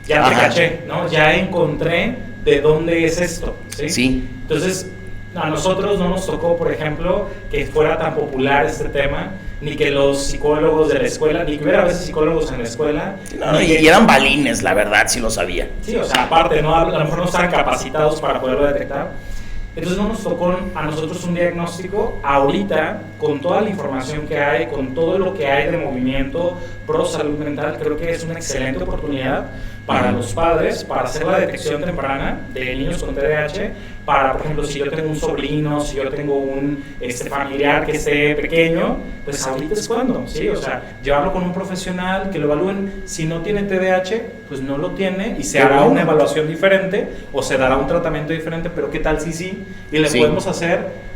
ya te caché, ¿no? Ya encontré de dónde es esto, ¿sí? Sí. Entonces, a nosotros no nos tocó, por ejemplo, que fuera tan popular este tema, ni que los psicólogos de la escuela, ni que hubiera a veces psicólogos en la escuela. No, y eran balines, la verdad, sí lo sabía. Sí, o sea, aparte, ¿no? A lo mejor no estaban capacitados para poderlo detectar. Entonces no nos tocó a nosotros un diagnóstico. Ahorita, con toda la información que hay, con todo lo que hay de movimiento pro salud mental, creo que es una excelente oportunidad para los padres, para hacer la detección temprana de niños con TDAH, para, por ejemplo, si yo tengo un sobrino, si yo tengo un familiar que esté pequeño, pues ahorita es cuando, ¿sí? O sea, llevarlo con un profesional, que lo evalúen. Si no tiene TDAH, pues no lo tiene y se hará una evaluación diferente o se dará un tratamiento diferente, pero ¿qué tal si sí? Y le podemos hacer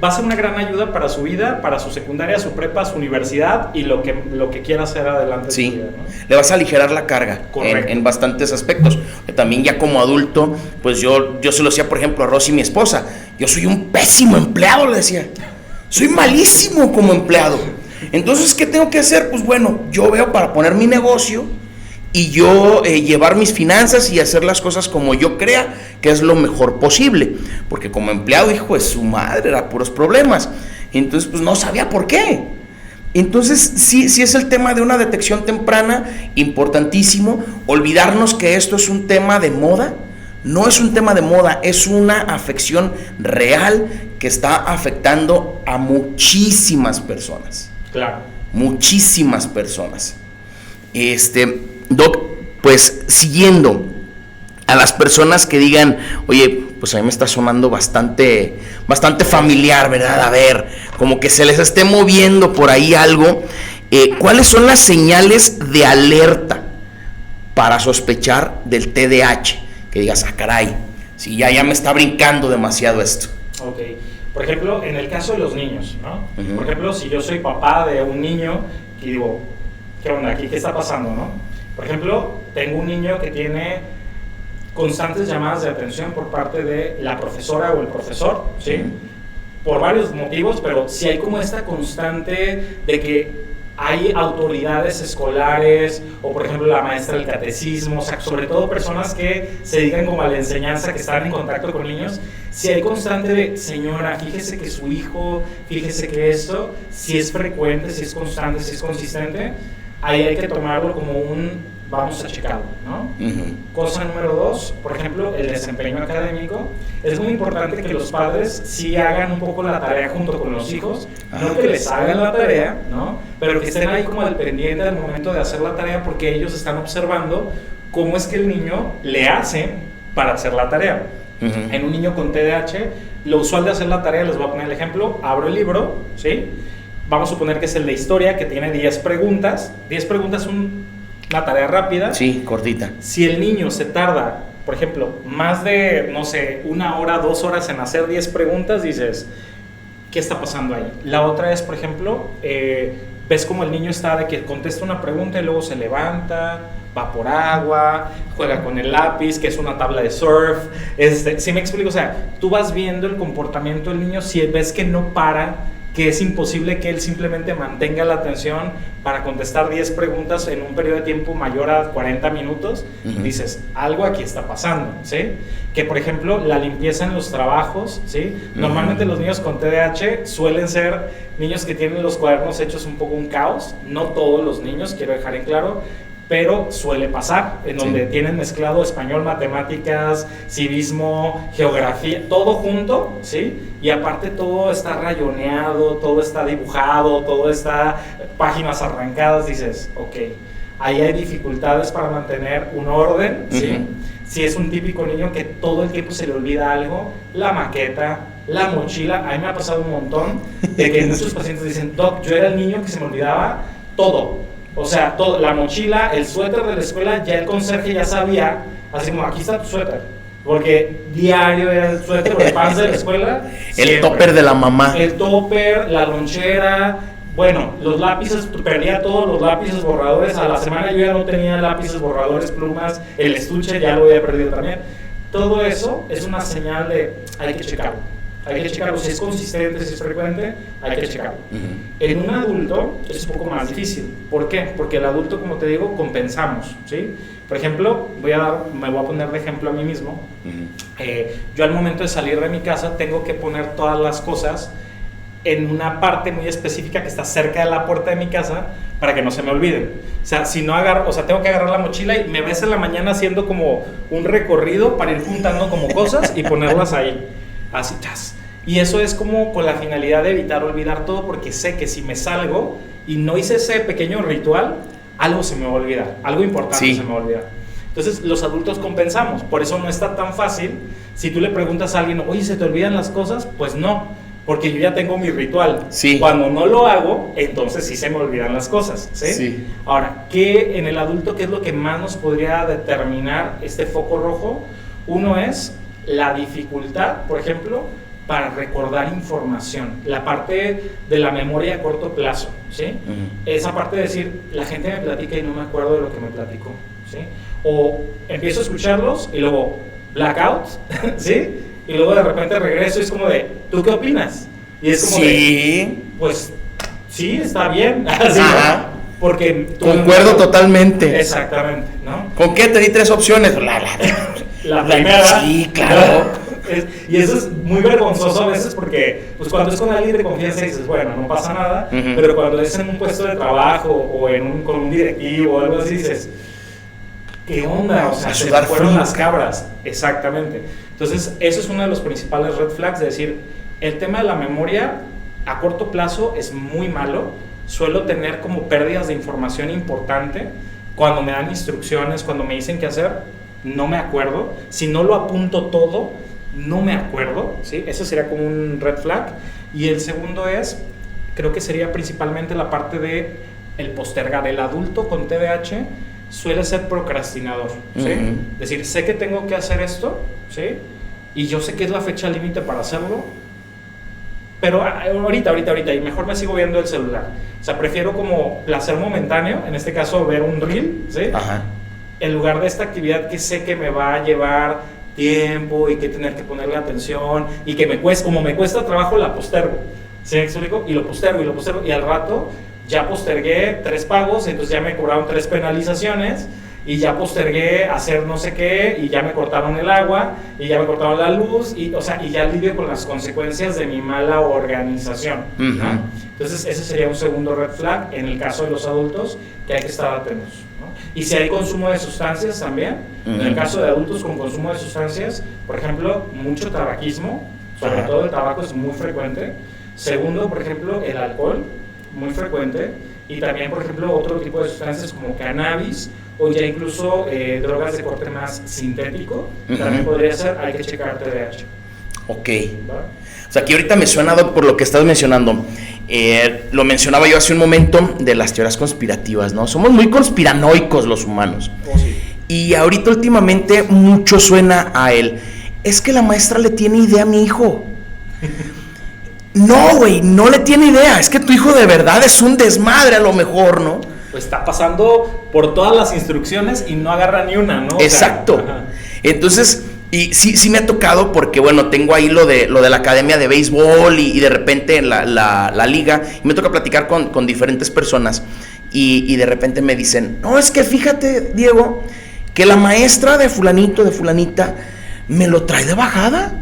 va a ser una gran ayuda para su vida, para su secundaria, su prepa, su universidad y lo que quiera hacer adelante. Sí, en su vida, ¿no? le vas a aligerar la carga en bastantes aspectos. También ya como adulto, pues yo se lo decía, por ejemplo, a Rosy, mi esposa, yo soy un pésimo empleado, le decía, soy malísimo como empleado. Entonces, ¿qué tengo que hacer? Pues bueno, yo veo para poner mi negocio y yo llevar mis finanzas y hacer las cosas como yo crea que es lo mejor posible, porque como empleado, hijo de su madre, era puros problemas. Entonces pues no sabía por qué. Entonces sí es el tema de una detección temprana, importantísimo. Olvidarnos que esto es un tema de moda. No es un tema de moda, es una afección real que está afectando a muchísimas personas. Claro. Muchísimas personas. Doc, pues siguiendo a las personas que digan, oye, pues a mí me está sonando bastante familiar, ¿verdad? A ver, como que se les esté moviendo por ahí algo. ¿Cuáles son las señales de alerta para sospechar del TDAH? Que digas, caray, si ya me está brincando demasiado esto. Ok. Por ejemplo, en el caso de los niños, ¿no? Por ejemplo, si yo soy papá de un niño y digo, ¿qué onda aquí? ¿Qué está pasando, no? Por ejemplo, tengo un niño que tiene constantes llamadas de atención por parte de la profesora o el profesor, ¿sí? Por varios motivos, pero sí hay como esta constante de que hay autoridades escolares o por ejemplo la maestra del catecismo, o sea, sobre todo personas que se dedican como a la enseñanza, que están en contacto con niños, si hay constante de, señora, fíjese que su hijo, fíjese que esto, si es frecuente, si es constante, si es consistente, ahí hay que tomarlo como un vamos a checarlo, ¿no? Cosa número 2, por ejemplo, el desempeño académico. Es muy importante que los padres sí hagan un poco la tarea junto con los hijos, no que les hagan la tarea, ¿no? Pero que estén ahí como al pendiente al momento de hacer la tarea, porque ellos están observando cómo es que el niño le hace para hacer la tarea. En un niño con TDAH, lo usual de hacer la tarea, les voy a poner el ejemplo, abro el libro, ¿sí? Vamos a suponer que es el de historia, que tiene 10 preguntas. 10 preguntas es una tarea rápida. Sí, cortita. Si el niño se tarda, por ejemplo, más de, no sé, 1 hora, 2 horas en hacer 10 preguntas, dices, ¿qué está pasando ahí? La otra es, por ejemplo, ves como el niño está de que contesta una pregunta y luego se levanta, va por agua, juega con el lápiz, que es una tabla de surf. ¿Sí me explico? O sea, tú vas viendo el comportamiento del niño, si ves que no para, que es imposible que él simplemente mantenga la atención para contestar 10 preguntas en un periodo de tiempo mayor a 40 minutos, dices, algo aquí está pasando, ¿sí? Que, por ejemplo, la limpieza en los trabajos, ¿sí? Normalmente los niños con TDAH suelen ser niños que tienen los cuadernos hechos un poco un caos, no todos los niños, quiero dejar en claro, pero suele pasar, en donde tienen mezclado español, matemáticas, civismo, geografía, todo junto, ¿sí? Y aparte todo está rayoneado, todo está dibujado, todo está páginas arrancadas, dices, ok, ahí hay dificultades para mantener un orden, ¿sí? Si es un típico niño que todo el tiempo se le olvida algo, la maqueta, la mochila, a mí me ha pasado un montón de que muchos pacientes dicen, Doc, yo era el niño que se me olvidaba todo. O sea, todo, la mochila, el suéter de la escuela, ya el conserje ya sabía, así como, aquí está tu suéter. Porque diario era el suéter o el pants de la escuela. El topper de la mamá. El topper, la lonchera, bueno, los lápices, perdía todos los lápices borradores. A la semana yo ya no tenía lápices borradores, plumas, el estuche ya lo había perdido también. Todo eso es una señal de, hay que checarlo. Hay que checarlo, si es consistente, si es frecuente, hay que checarlo. En un adulto es un poco más difícil. ¿Por qué? Porque el adulto, como te digo, compensamos, ¿sí? Por ejemplo, me voy a poner de ejemplo a mí mismo. Yo al momento de salir de mi casa tengo que poner todas las cosas en una parte muy específica que está cerca de la puerta de mi casa para que no se me olviden. O sea, si no agarro, o sea, tengo que agarrar la mochila y me ves en la mañana haciendo como un recorrido para ir juntando como cosas y ponerlas ahí. Así, chas. Y eso es como con la finalidad de evitar olvidar todo, porque sé que si me salgo y no hice ese pequeño ritual, algo se me va a olvidar, algo importante se me va a olvidar. Entonces los adultos compensamos, por eso no está tan fácil. Si tú le preguntas a alguien, oye, ¿se te olvidan las cosas? Pues no, porque yo ya tengo mi ritual. Cuando no lo hago, entonces sí se me olvidan las cosas, ¿sí? Ahora, ¿qué en el adulto, qué es lo que más nos podría determinar este foco rojo? Uno es la dificultad, por ejemplo, para recordar información, la parte de la memoria a corto plazo, ¿sí? Esa parte de decir, la gente me platica y no me acuerdo de lo que me platicó, ¿sí? O empiezo a escucharlos y luego blackout, ¿sí? Y luego de repente regreso y es como de, ¿tú qué opinas? Y es como de, pues, sí, está bien, así, ¿no? Porque concuerdo totalmente. Exactamente, ¿no? ¿Con qué te di 3 opciones? La primera. Sí, claro. Y eso es muy vergonzoso a veces porque pues cuando es con alguien de confianza dices, bueno, no pasa nada, pero cuando es en un puesto de trabajo o con un directivo o algo así dices, ¿qué onda? O sea, se fueron las cabras. Exactamente. Entonces, eso es uno de los principales red flags, de decir, el tema de la memoria a corto plazo es muy malo. Suelo tener como pérdidas de información importante cuando me dan instrucciones, cuando me dicen qué hacer, no me acuerdo. Si no lo apunto todo, no me acuerdo, ¿sí? Eso sería como un red flag. Y el segundo es, creo que sería principalmente la parte de el postergar. El adulto con TDAH suele ser procrastinador, ¿sí? Es decir, sé que tengo que hacer esto, ¿sí? Y yo sé que es la fecha límite para hacerlo, pero ahorita, y mejor me sigo viendo el celular. O sea, prefiero como placer momentáneo, en este caso ver un reel, ¿sí? Ajá. En lugar de esta actividad que sé que me va a llevar tiempo y que tener que ponerle atención y que me cuesta, como me cuesta trabajo, la postergo. ¿Sí me explico? Y lo postergo, y al rato ya postergué 3 pagos, entonces ya me cobraron 3 penalizaciones, y ya postergué hacer no sé qué, y ya me cortaron el agua, y ya me cortaron la luz, y, o sea, y ya lidio con las consecuencias de mi mala organización, ¿no? Entonces ese sería un segundo red flag en el caso de los adultos, que hay que estar atentos, ¿no? Y si hay consumo de sustancias también, en el caso de adultos con consumo de sustancias, por ejemplo, mucho tabaquismo, sobre todo el tabaco es muy frecuente. Segundo, por ejemplo, el alcohol, muy frecuente. Y también, por ejemplo, otro tipo de sustancias como cannabis o ya incluso drogas de corte más sintético, también podría ser, hay que checar TDAH. Ok. ¿Va? O sea, aquí ahorita me suena, Doc, por lo que estás mencionando. Lo mencionaba yo hace un momento de las teorías conspirativas, ¿no? Somos muy conspiranoicos los humanos. Oh, sí. Y ahorita últimamente mucho suena a él. Es que la maestra le tiene idea a mi hijo. No, güey, no le tiene idea. Es que tu hijo de verdad es un desmadre a lo mejor, ¿no? Pues está pasando por todas las instrucciones y no agarra ni una, ¿no? Exacto. O sea, entonces, y sí me ha tocado porque, bueno, tengo ahí lo de la academia de béisbol y de repente la liga. Y me toca platicar con diferentes personas. Y de repente me dicen, no, es que fíjate, Diego, que la maestra de fulanito, de fulanita, me lo trae de bajada.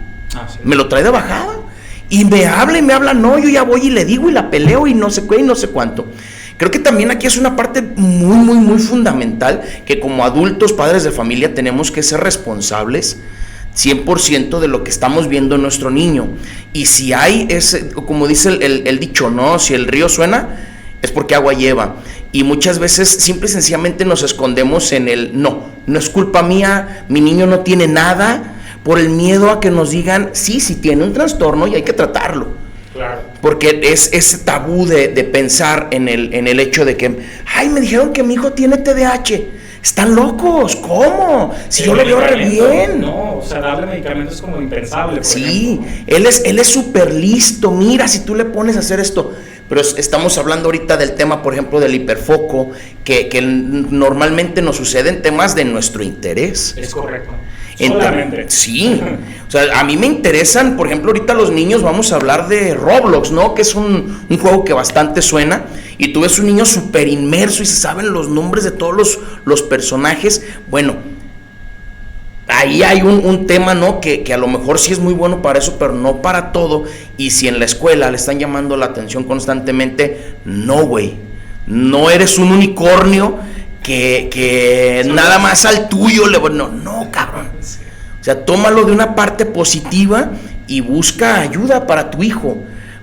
sí. Me lo trae de bajada. Y me habla, no, yo ya voy y le digo y la peleo y no sé qué y no sé cuánto. Creo que también aquí es una parte muy, muy, muy fundamental que como adultos, padres de familia, tenemos que ser responsables 100% de lo que estamos viendo en nuestro niño. Y si hay ese, como dice el dicho, ¿no? Si el río suena, es porque agua lleva. Y muchas veces simple y sencillamente nos escondemos en el no es culpa mía, mi niño no tiene nada, por el miedo a que nos digan, sí tiene un trastorno y hay que tratarlo. Claro. Porque es ese tabú de pensar en el hecho de que, ay, me dijeron que mi hijo tiene TDAH. Están locos, ¿cómo? Si yo lo veo re bien. No, o sea, darle medicamentos es como impensable. Sí, él es súper listo. Mira, si tú le pones a hacer esto. Pero estamos hablando ahorita del tema, por ejemplo, del hiperfoco, que normalmente nos sucede en temas de nuestro interés. Es correcto. Solamente. Sí, o sea, a mí me interesan, por ejemplo, ahorita los niños, vamos a hablar de Roblox, ¿no? Que es un juego que bastante suena, y tú ves un niño súper inmerso y se saben los nombres de todos los personajes. Bueno, ahí hay un tema, ¿no? Que a lo mejor sí es muy bueno para eso, pero no para todo. Y si en la escuela le están llamando la atención constantemente, no, güey, no eres un unicornio que nada más al tuyo le... No, cabrón. O sea, tómalo de una parte positiva y busca ayuda para tu hijo,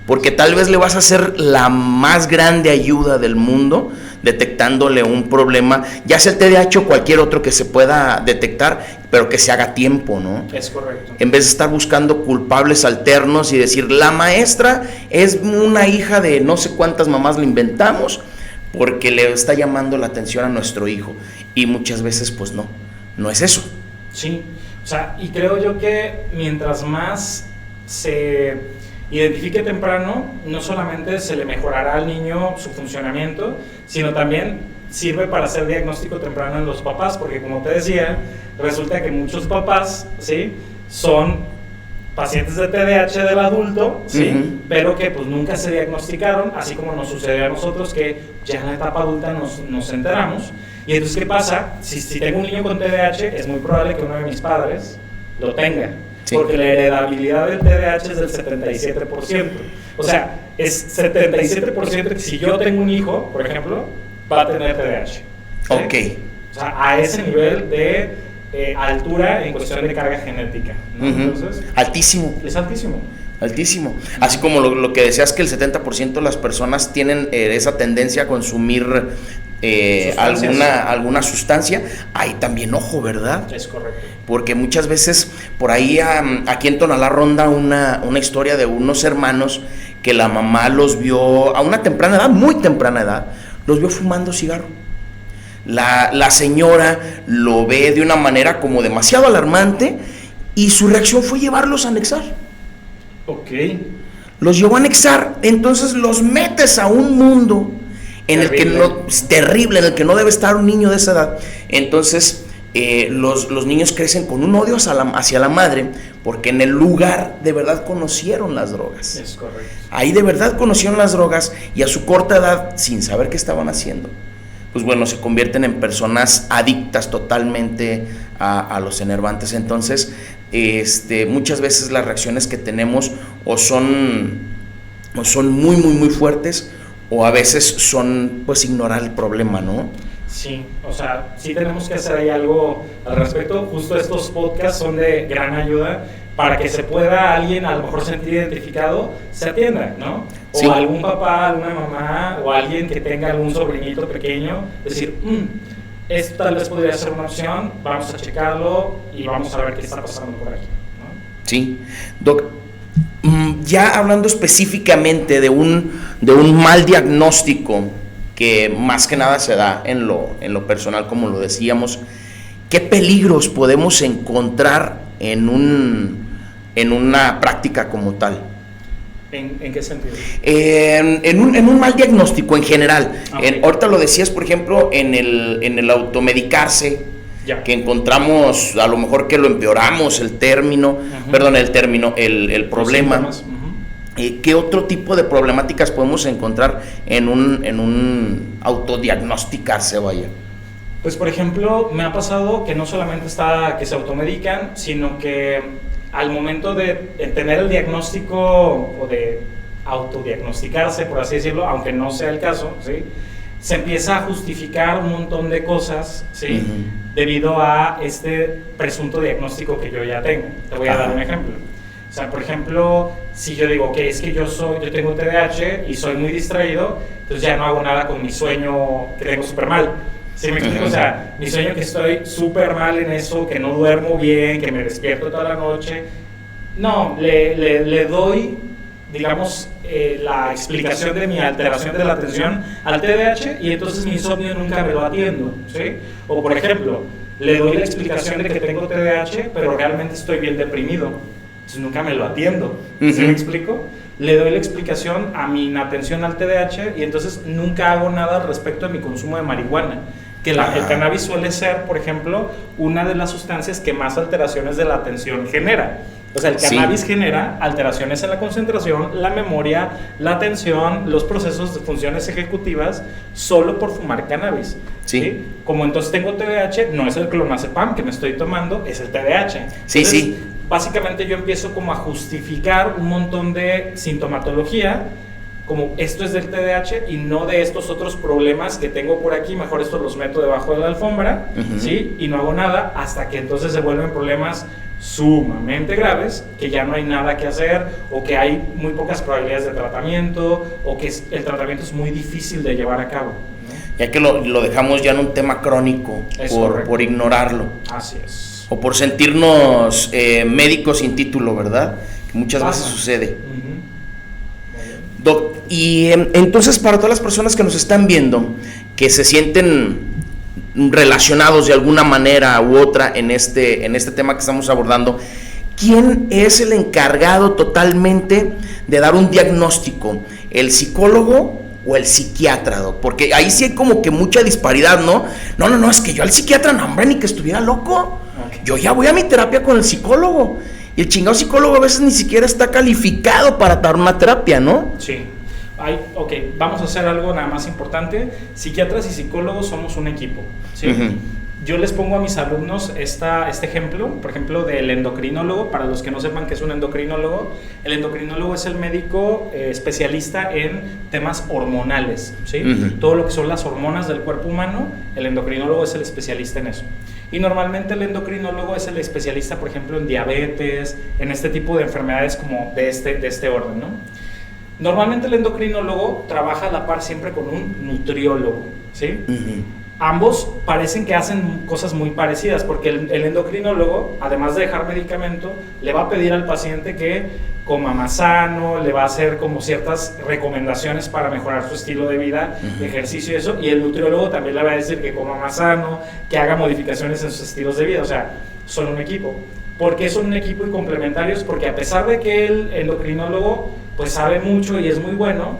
porque tal vez le vas a hacer la más grande ayuda del mundo detectándole un problema, ya sea el TDAH o cualquier otro que se pueda detectar, pero que se haga a tiempo, ¿no? Es correcto. En vez de estar buscando culpables alternos y decir, la maestra es una hija de no sé cuántas mamás le inventamos, porque le está llamando la atención a nuestro hijo. Y muchas veces pues no es eso. Sí, o sea, y creo yo que mientras más se identifique temprano, no solamente se le mejorará al niño su funcionamiento, sino también sirve para hacer diagnóstico temprano en los papás, porque como te decía, resulta que muchos papás, ¿sí?, son pacientes de TDAH del adulto, ¿sí? Pero que pues nunca se diagnosticaron, así como nos sucedió a nosotros, que ya en la etapa adulta nos enteramos. Y entonces, ¿qué pasa? Si tengo un niño con TDAH, es muy probable que uno de mis padres lo tenga, sí, porque la heredabilidad del TDAH es del 77%. O sea, es 77% que si yo tengo un hijo, por ejemplo, va a tener TDAH, ¿sí? Ok. O sea, a ese nivel de altura en cuestión de carga genética, ¿no? Entonces, altísimo. Es altísimo. Altísimo. Así como lo que decías, que el 70% de las personas tienen esa tendencia a consumir Sustancias. alguna sustancia, ahí también ojo, ¿verdad? Es correcto. Porque muchas veces por ahí aquí en Tonalá ronda una historia de unos hermanos que la mamá los vio a una temprana edad, muy temprana edad, los vio fumando cigarro. La señora lo ve de una manera como demasiado alarmante y su reacción fue llevarlos a anexar. Ok. Los llevó a anexar, entonces los metes a un mundo en el que no, es terrible, en el que no debe estar un niño de esa edad. Entonces los niños crecen con un odio hacia la madre, porque en el lugar de verdad conocieron las drogas. Es correcto. Ahí de verdad conocieron las drogas y a su corta edad, sin saber qué estaban haciendo, pues bueno, se convierten en personas adictas totalmente a los enervantes. Entonces, muchas veces las reacciones que tenemos o son muy, muy, muy fuertes, o a veces son, pues, ignorar el problema, ¿no? Sí, o sea, sí tenemos que hacer ahí algo al respecto. Justo estos podcasts son de gran ayuda para que se pueda alguien a lo mejor sentir identificado, se atienda, ¿no? O Sí. algún papá, alguna mamá o alguien que tenga algún sobrinito pequeño, decir, esto tal vez podría ser una opción, vamos a checarlo y vamos a ver qué está pasando por aquí, ¿no? Sí, Doc, ya hablando específicamente de un mal diagnóstico que más que nada se da en lo personal, como lo decíamos, ¿qué peligros podemos encontrar en una práctica como tal? ¿En qué sentido? En un mal diagnóstico en general. Okay. Ahorita lo decías, por ejemplo, en el automedicarse, Ya. que encontramos, a lo mejor que lo empeoramos, el problema. Síntomas. ¿Qué otro tipo de problemáticas podemos encontrar en un autodiagnosticarse, vaya? Pues, por ejemplo, me ha pasado que no solamente está que se automedican, sino que al momento de tener el diagnóstico o de autodiagnosticarse, por así decirlo, aunque no sea el caso, ¿sí?, se empieza a justificar un montón de cosas, ¿sí?, debido a este presunto diagnóstico que yo ya tengo. Te voy a dar un ejemplo. O sea, por ejemplo, si yo digo que es que yo tengo TDAH y soy muy distraído, entonces ya no hago nada con mi sueño que tengo súper mal. ¿Sí me explico? O sea, mi sueño que estoy súper mal en eso, que no duermo bien, que me despierto toda la noche. No, le doy, digamos, la explicación de mi alteración de la atención al TDAH y entonces mi insomnio nunca me lo atiendo, ¿sí? O por ejemplo, le doy la explicación de que tengo TDAH, pero realmente estoy bien deprimido, entonces nunca me lo atiendo, ¿sí me explico? Le doy la explicación a mi inatención al TDAH y entonces nunca hago nada al respecto de mi consumo de marihuana, que el cannabis suele ser, por ejemplo, una de las sustancias que más alteraciones de la atención genera. O sea, el cannabis genera alteraciones en la concentración, la memoria, la atención, los procesos de funciones ejecutivas, solo por fumar cannabis. ¿Sí? Como entonces tengo TDAH, no es el clonazepam que me estoy tomando, es el TDAH. Entonces, básicamente yo empiezo como a justificar un montón de sintomatología, como esto es del TDAH y no de estos otros problemas que tengo por aquí, mejor estos los meto debajo de la alfombra, ¿sí?, y no hago nada, hasta que entonces se vuelven problemas sumamente graves, que ya no hay nada que hacer, o que hay muy pocas probabilidades de tratamiento, o que el tratamiento es muy difícil de llevar a cabo, ¿no? Ya que lo dejamos ya en un tema crónico por ignorarlo. Así es. O por sentirnos médicos sin título, ¿verdad? Que muchas veces sucede. Doc, y entonces para todas las personas que nos están viendo, que se sienten relacionados de alguna manera u otra en este tema que estamos abordando, ¿quién es el encargado totalmente de dar un diagnóstico? ¿El psicólogo o el psiquiatra, Doc? Porque ahí sí hay como que mucha disparidad, ¿no? No, es que yo al psiquiatra, no, hombre, ni que estuviera loco. Yo ya voy a mi terapia con el psicólogo. Y el chingado psicólogo a veces ni siquiera está calificado para dar una terapia, ¿no? Sí. Ok, vamos a hacer algo nada más importante. Psiquiatras y psicólogos somos un equipo, ¿sí? Yo les pongo a mis alumnos este ejemplo, por ejemplo, del endocrinólogo. Para los que no sepan qué es un endocrinólogo, el endocrinólogo es el médico especialista en temas hormonales, ¿sí? Todo lo que son las hormonas del cuerpo humano, el endocrinólogo es el especialista en eso. Y normalmente el endocrinólogo es el especialista, por ejemplo, en diabetes, en este tipo de enfermedades como de este orden, ¿no? Normalmente el endocrinólogo trabaja a la par siempre con un nutriólogo, ¿sí? Ambos parecen que hacen cosas muy parecidas, porque el endocrinólogo, además de dejar medicamento, le va a pedir al paciente que coma más sano, le va a hacer como ciertas recomendaciones para mejorar su estilo de vida, ejercicio y eso, y el nutriólogo también le va a decir que coma más sano, que haga modificaciones en sus estilos de vida, o sea, son un equipo. ¿Por qué son un equipo y complementarios? Porque a pesar de que el endocrinólogo pues sabe mucho y es muy bueno,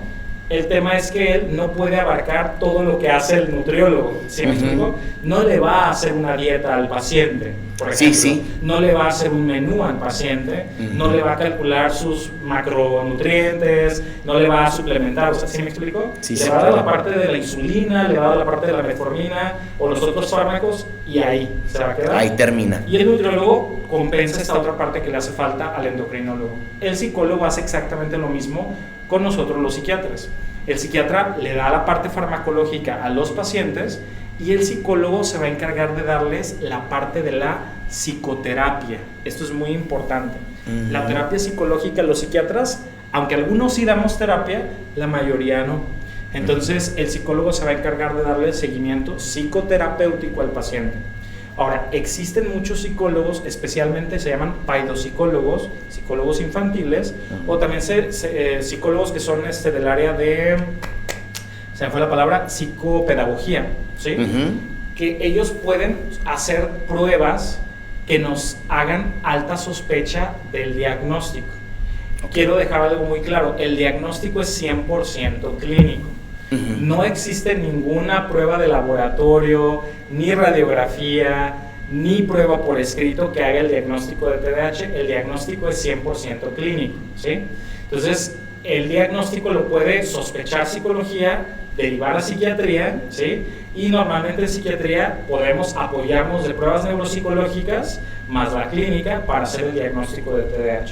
el tema es que él no puede abarcar todo lo que hace el nutriólogo, ¿sí me explico? No le va a hacer una dieta al paciente, por ejemplo. No le va a hacer un menú al paciente, no le va a calcular sus macronutrientes, no le va a suplementar, o sea, ¿sí me explico? Le va a dar la parte de la insulina, le va a dar la parte de la metformina o los otros fármacos y ahí se va a quedar. Ahí termina. Y el nutriólogo compensa esta otra parte que le hace falta al endocrinólogo. El psicólogo hace exactamente lo mismo con nosotros los psiquiatras. El psiquiatra le da la parte farmacológica a los pacientes y el psicólogo se va a encargar de darles la parte de la psicoterapia. Esto es muy importante. La terapia psicológica, los psiquiatras, aunque algunos sí damos terapia, la mayoría no. Entonces el psicólogo se va a encargar de darle seguimiento psicoterapéutico al paciente. Ahora, existen muchos psicólogos, especialmente se llaman paidopsicólogos, psicólogos infantiles, o también psicólogos que son del área de, se me fue la palabra, psicopedagogía, ¿sí? Que ellos pueden hacer pruebas que nos hagan alta sospecha del diagnóstico. Quiero dejar algo muy claro, el diagnóstico es 100% clínico. No existe ninguna prueba de laboratorio, ni radiografía, ni prueba por escrito que haga el diagnóstico de TDAH. El diagnóstico es 100% clínico, ¿sí? Entonces, el diagnóstico lo puede sospechar psicología, derivar a psiquiatría, ¿sí? Y normalmente en psiquiatría podemos apoyarnos de pruebas neuropsicológicas más la clínica para hacer el diagnóstico de TDAH,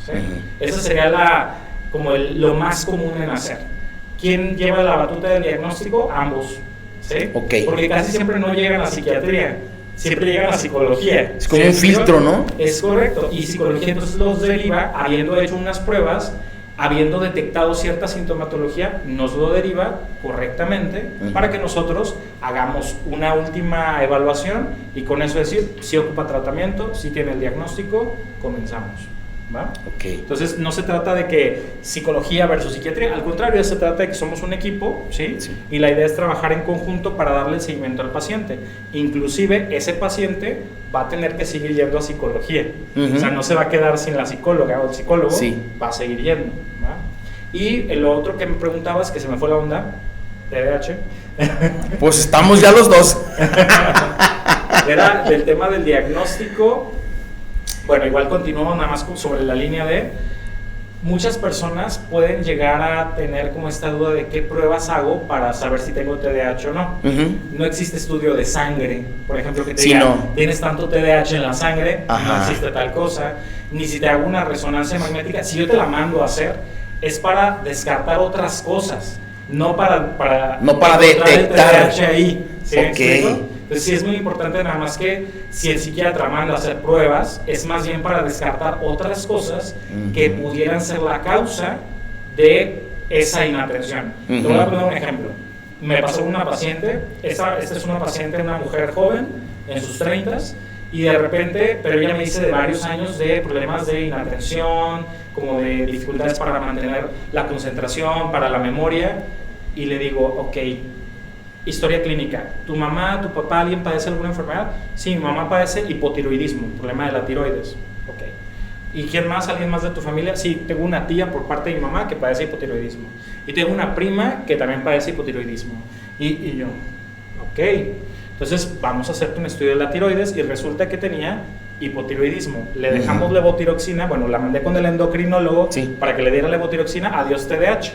¿sí? Esa sería lo más común en hacer. ¿Quién lleva la batuta del diagnóstico? Ambos, ¿sí? Porque casi siempre no llegan a psiquiatría, siempre llegan a psicología. Es como un filtro, ¿no? Es correcto, y psicología entonces los deriva, habiendo hecho unas pruebas, habiendo detectado cierta sintomatología, nos lo deriva correctamente para que nosotros hagamos una última evaluación y con eso decir si ocupa tratamiento, si tiene el diagnóstico, comenzamos. ¿Va? Entonces no se trata de que psicología versus psiquiatría, al contrario, se trata de que somos un equipo, ¿sí? Y la idea es trabajar en conjunto para darle seguimiento al paciente. Inclusive ese paciente va a tener que seguir yendo a psicología, o sea, no se va a quedar sin la psicóloga o el psicólogo, va a seguir yendo, ¿va? Y lo otro que me preguntabas, que se me fue la onda, TDAH. Pues estamos ya los dos. Era del tema del diagnóstico. Bueno, igual continuamos nada más sobre la línea de muchas personas pueden llegar a tener como esta duda de qué pruebas hago para saber si tengo TDAH o no. No existe estudio de sangre, por ejemplo, que te diga, tienes tanto TDAH en la sangre, no existe tal cosa, ni si te hago una resonancia magnética, si yo te la mando a hacer, es para descartar otras cosas, no para detectar el TDAH ahí, ¿sí? Entonces sí es muy importante nada más que si el psiquiatra manda a hacer pruebas, es más bien para descartar otras cosas que pudieran ser la causa de esa inatención. Te voy a poner un ejemplo. Me pasó una paciente, esta es una paciente, una mujer joven, en sus 30s, y de repente, pero ella me dice de varios años de problemas de inatención, como de dificultades para mantener la concentración, para la memoria, y le digo, ok, historia clínica, ¿tu mamá, tu papá, alguien padece alguna enfermedad? Sí, mi mamá padece hipotiroidismo, problema de la tiroides. Ok. ¿Y quién más? ¿Alguien más de tu familia? Sí, tengo una tía por parte de mi mamá que padece hipotiroidismo. Y tengo una prima que también padece hipotiroidismo. Y yo, ok. Entonces vamos a hacerte un estudio de la tiroides y resulta que tenía hipotiroidismo. Le dejamos levotiroxina, bueno, la mandé con el endocrinólogo para que le diera levotiroxina, adiós TDAH.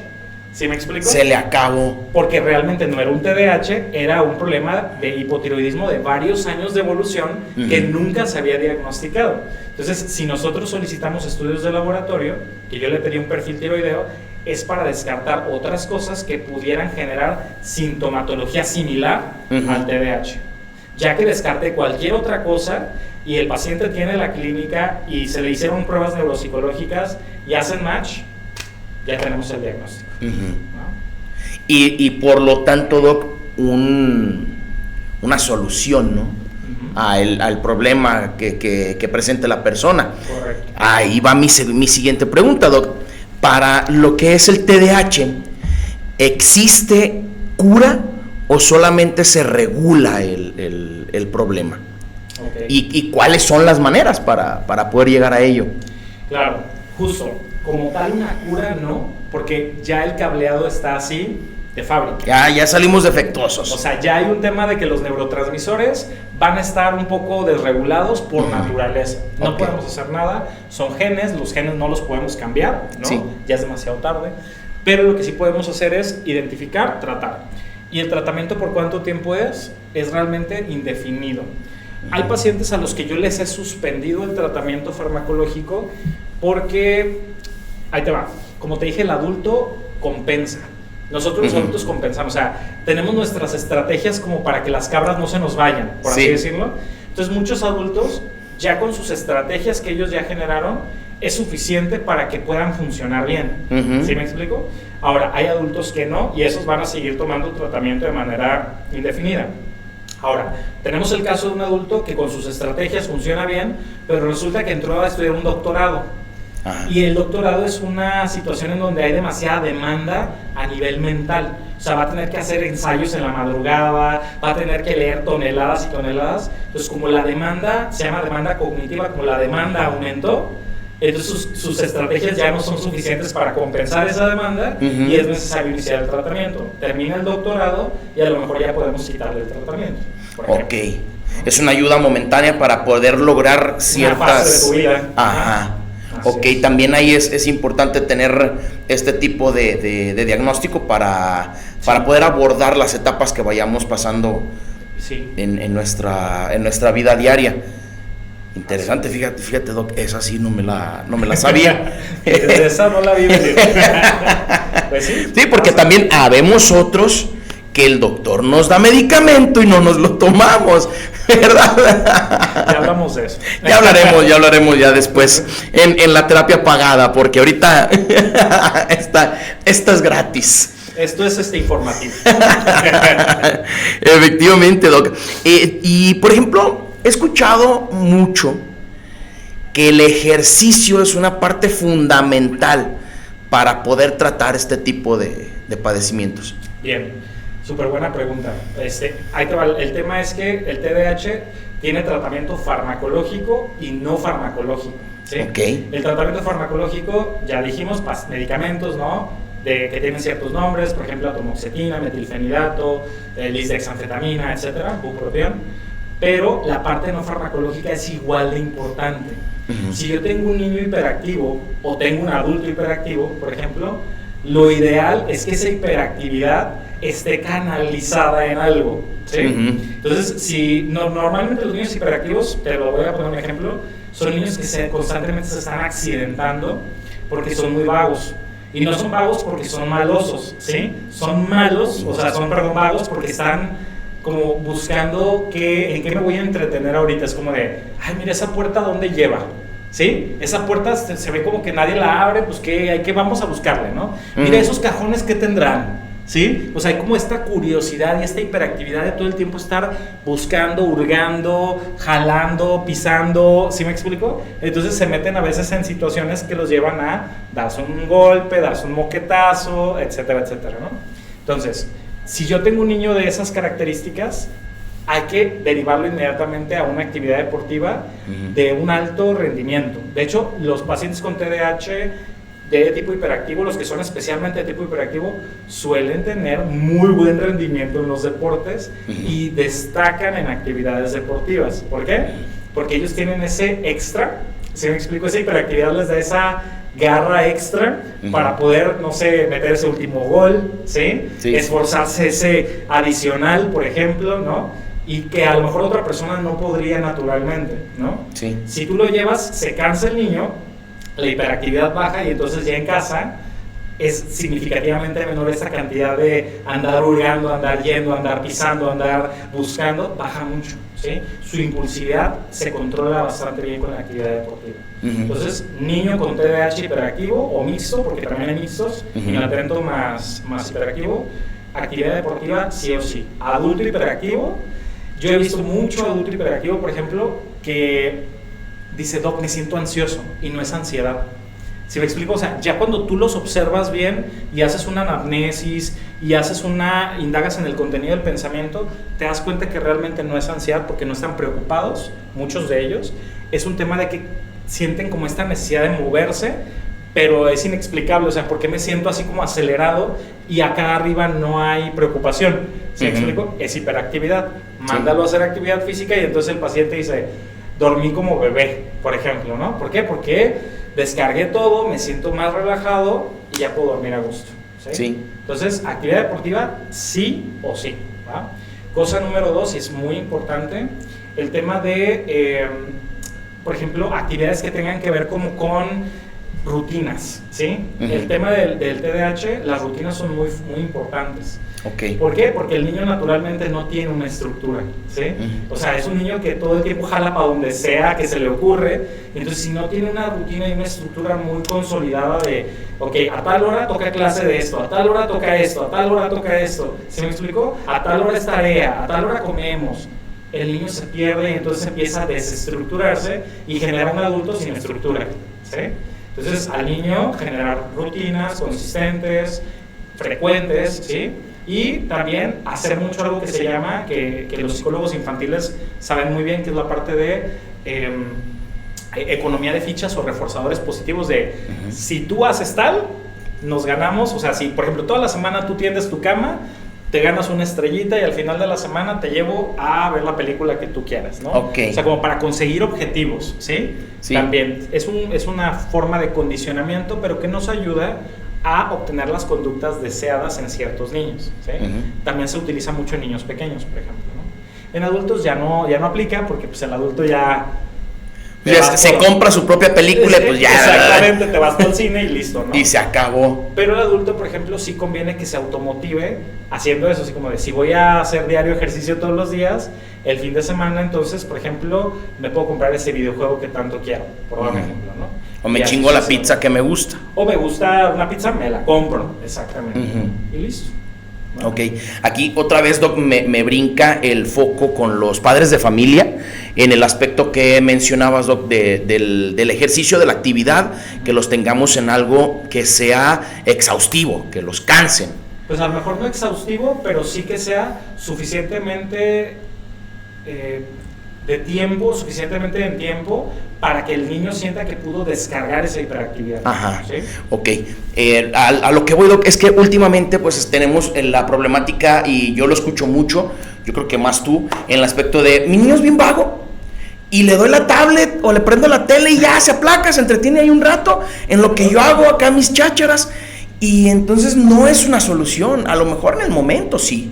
¿Sí me explico? Se le acabó. Porque realmente no era un TDAH, era un problema de hipotiroidismo de varios años de evolución que nunca se había diagnosticado. Entonces, si nosotros solicitamos estudios de laboratorio, que yo le pedí un perfil tiroideo, es para descartar otras cosas que pudieran generar sintomatología similar al TDAH. Ya que descarte cualquier otra cosa y el paciente tiene la clínica y se le hicieron pruebas neuropsicológicas y hacen match, ya tenemos el diagnóstico. ¿No? Y por lo tanto, Doc, una solución, ¿no? Al problema que presente la persona. Correcto. Ahí va mi siguiente pregunta, Doc. Para lo que es el TDAH, ¿existe cura o solamente se regula el problema? Okay. ¿Y cuáles son las maneras para poder llegar a ello? Claro, justo, como tal una cura no, porque ya el cableado está así de fábrica. Ya salimos defectuosos. O sea, ya hay un tema de que los neurotransmisores van a estar un poco desregulados por naturaleza. No podemos hacer nada, son genes, los genes no los podemos cambiar, ¿no? Sí. Ya es demasiado tarde. Pero lo que sí podemos hacer es identificar, tratar. Y el tratamiento por cuánto tiempo es realmente indefinido. Hay pacientes a los que yo les he suspendido el tratamiento farmacológico porque, ahí te va, como te dije, el adulto compensa. Nosotros los adultos compensamos, o sea, tenemos nuestras estrategias como para que las cabras no se nos vayan, por así decirlo. Entonces muchos adultos, ya con sus estrategias que ellos ya generaron, es suficiente para que puedan funcionar bien. ¿Sí me explico? Ahora, hay adultos que no, y esos van a seguir tomando tratamiento de manera indefinida. Ahora, tenemos el caso de un adulto que con sus estrategias funciona bien, pero resulta que entró a estudiar un doctorado. Y el doctorado es una situación en donde hay demasiada demanda a nivel mental. O sea, va a tener que hacer ensayos en la madrugada, va a tener que leer toneladas y toneladas. Entonces, como la demanda, se llama demanda cognitiva, como la demanda aumentó, entonces sus estrategias ya no son suficientes para compensar esa demanda y es necesario iniciar el tratamiento. Termina el doctorado y a lo mejor ya podemos quitarle el tratamiento. Ok. Es una ayuda momentánea para poder lograr ciertas... Una fase de tu vida. Ajá. Ok, también ahí es importante tener este tipo de diagnóstico para poder abordar las etapas que vayamos pasando en nuestra vida diaria. Interesante, fíjate, Doc, esa sí no me la sabía. Esa no la vi venir. Pues sí, porque también habemos otros que el doctor nos da medicamento y no nos lo tomamos, ¿verdad? Ya hablamos de eso. Ya hablaremos ya después en la terapia pagada, porque ahorita esta es gratis. Esto es informativo. Efectivamente, Doc. Y por ejemplo, he escuchado mucho que el ejercicio es una parte fundamental para poder tratar este tipo de padecimientos. Bien, súper buena pregunta. Ahí te va. El tema es que el TDAH tiene tratamiento farmacológico y no farmacológico. ¿Sí? Okay. El tratamiento farmacológico, ya dijimos, medicamentos, ¿no? Que tienen ciertos nombres, por ejemplo, atomoxetina, metilfenidato, lisdexanfetamina, etcétera, bupropión. Pero la parte no farmacológica es igual de importante. Si yo tengo un niño hiperactivo o tengo un adulto hiperactivo, por ejemplo, lo ideal es que esa hiperactividad esté canalizada en algo, ¿sí? Entonces, normalmente los niños hiperactivos, te lo voy a poner un ejemplo, son niños que constantemente se están accidentando porque son muy vagos. Y no son vagos porque son malosos, ¿sí? Son malos, vagos porque están como buscando en qué me voy a entretener ahorita. Es como de, ay, mira esa puerta, ¿dónde lleva? ¿Sí? Esa puerta se ve como que nadie la abre, pues que vamos a buscarle, ¿no? Mira esos cajones, ¿qué tendrán? ¿Sí? O sea, hay como esta curiosidad y esta hiperactividad de todo el tiempo estar buscando, hurgando, jalando, pisando, ¿sí me explico? Entonces se meten a veces en situaciones que los llevan a darse un golpe, darse un moquetazo, etcétera, etcétera, ¿no? Entonces, si yo tengo un niño de esas características, hay que derivarlo inmediatamente a una actividad deportiva de un alto rendimiento. De hecho, los pacientes con TDAH de tipo hiperactivo, los que son especialmente de tipo hiperactivo, suelen tener muy buen rendimiento en los deportes y destacan en actividades deportivas. ¿Por qué? Porque ellos tienen ese extra, ¿sí me explico? Esa hiperactividad les da esa garra extra para poder, no sé, meter ese último gol, ¿sí? Esforzarse ese adicional, por ejemplo, ¿no? Y que a lo mejor otra persona no podría naturalmente, ¿no? Sí. Si tú lo llevas, se cansa el niño, la hiperactividad baja y entonces ya en casa es significativamente menor esa cantidad de andar hurgando, andar yendo, andar pisando, andar buscando, baja mucho, ¿sí? Su impulsividad se controla bastante bien con la actividad deportiva. Entonces, niño con TDAH hiperactivo o mixto, porque también hay mixtos, inatento más hiperactivo, actividad deportiva sí o sí. Adulto hiperactivo, yo he visto mucho adulto hiperactivo, por ejemplo, que dice, Doc, me siento ansioso, y no es ansiedad. ¿Sí me explico? O sea, ya cuando tú los observas bien y haces una anamnesis y indagas en el contenido del pensamiento, te das cuenta que realmente no es ansiedad porque no están preocupados, muchos de ellos. Es un tema de que sienten como esta necesidad de moverse, pero es inexplicable. O sea, ¿por qué me siento así como acelerado y acá arriba no hay preocupación? ¿Sí me explico? Es hiperactividad. Mándalo a hacer actividad física y entonces el paciente dice, dormí como bebé, por ejemplo, ¿no? ¿Por qué? Porque descargué todo, me siento más relajado y ya puedo dormir a gusto. ¿Sí? Entonces, actividad deportiva sí o sí, ¿va? Cosa número 2, y es muy importante, el tema de, por ejemplo, actividades que tengan que ver como con rutinas, ¿sí? El tema del TDAH, las rutinas son muy, muy importantes. ¿Por qué? Porque el niño naturalmente no tiene una estructura, ¿sí? O sea, es un niño que todo el tiempo jala para donde sea que se le ocurre. Entonces, si no tiene una rutina y una estructura muy consolidada de, ok, a tal hora toca clase de esto, a tal hora toca esto, a tal hora toca esto, ¿se me explicó? A tal hora es tarea, a tal hora comemos. El niño se pierde y entonces empieza a desestructurarse y genera un adulto sin estructura, ¿sí? Entonces, al niño generar rutinas consistentes, frecuentes, ¿sí? Y también hacer mucho algo que se llama, que los psicólogos infantiles saben muy bien, que es la parte de economía de fichas o reforzadores positivos de si tú haces tal, nos ganamos. O sea, si por ejemplo toda la semana tú tiendes tu cama, te ganas una estrellita y al final de la semana te llevo a ver la película que tú quieras, ¿no? O sea, como para conseguir objetivos, ¿sí? También es una forma de condicionamiento, pero que nos ayuda a obtener las conductas deseadas en ciertos niños, ¿sí? También se utiliza mucho en niños pequeños, por ejemplo, ¿no? En adultos ya no aplica porque pues el adulto ya se compra su propia película y pues ya. Exactamente, te vas al cine y listo, ¿no? Y se acabó. Pero el adulto, por ejemplo, sí conviene que se automotive haciendo eso, así como de si voy a hacer diario ejercicio todos los días, el fin de semana, entonces, por ejemplo, me puedo comprar ese videojuego que tanto quiero, por ejemplo, ¿no? O me chingo la pizza que me gusta. O me gusta una pizza, me la compro, exactamente. Y listo. Bueno. Ok, aquí otra vez, Doc, me brinca el foco con los padres de familia en el aspecto que mencionabas, Doc, del ejercicio, de la actividad, que los tengamos en algo que sea exhaustivo, que los cansen. Pues a lo mejor no exhaustivo, pero sí que sea suficientemente suficientemente en tiempo para que el niño sienta que pudo descargar esa hiperactividad. Ajá, ¿sí? Ok. A lo que voy, Doc, es que últimamente pues tenemos la problemática, y yo lo escucho mucho, yo creo que más tú, en el aspecto de, mi niño es bien vago, y le doy la tablet o le prendo la tele y ya se aplaca, se entretiene ahí un rato, en lo que yo hago acá mis chácharas, y entonces no es una solución. A lo mejor en el momento sí,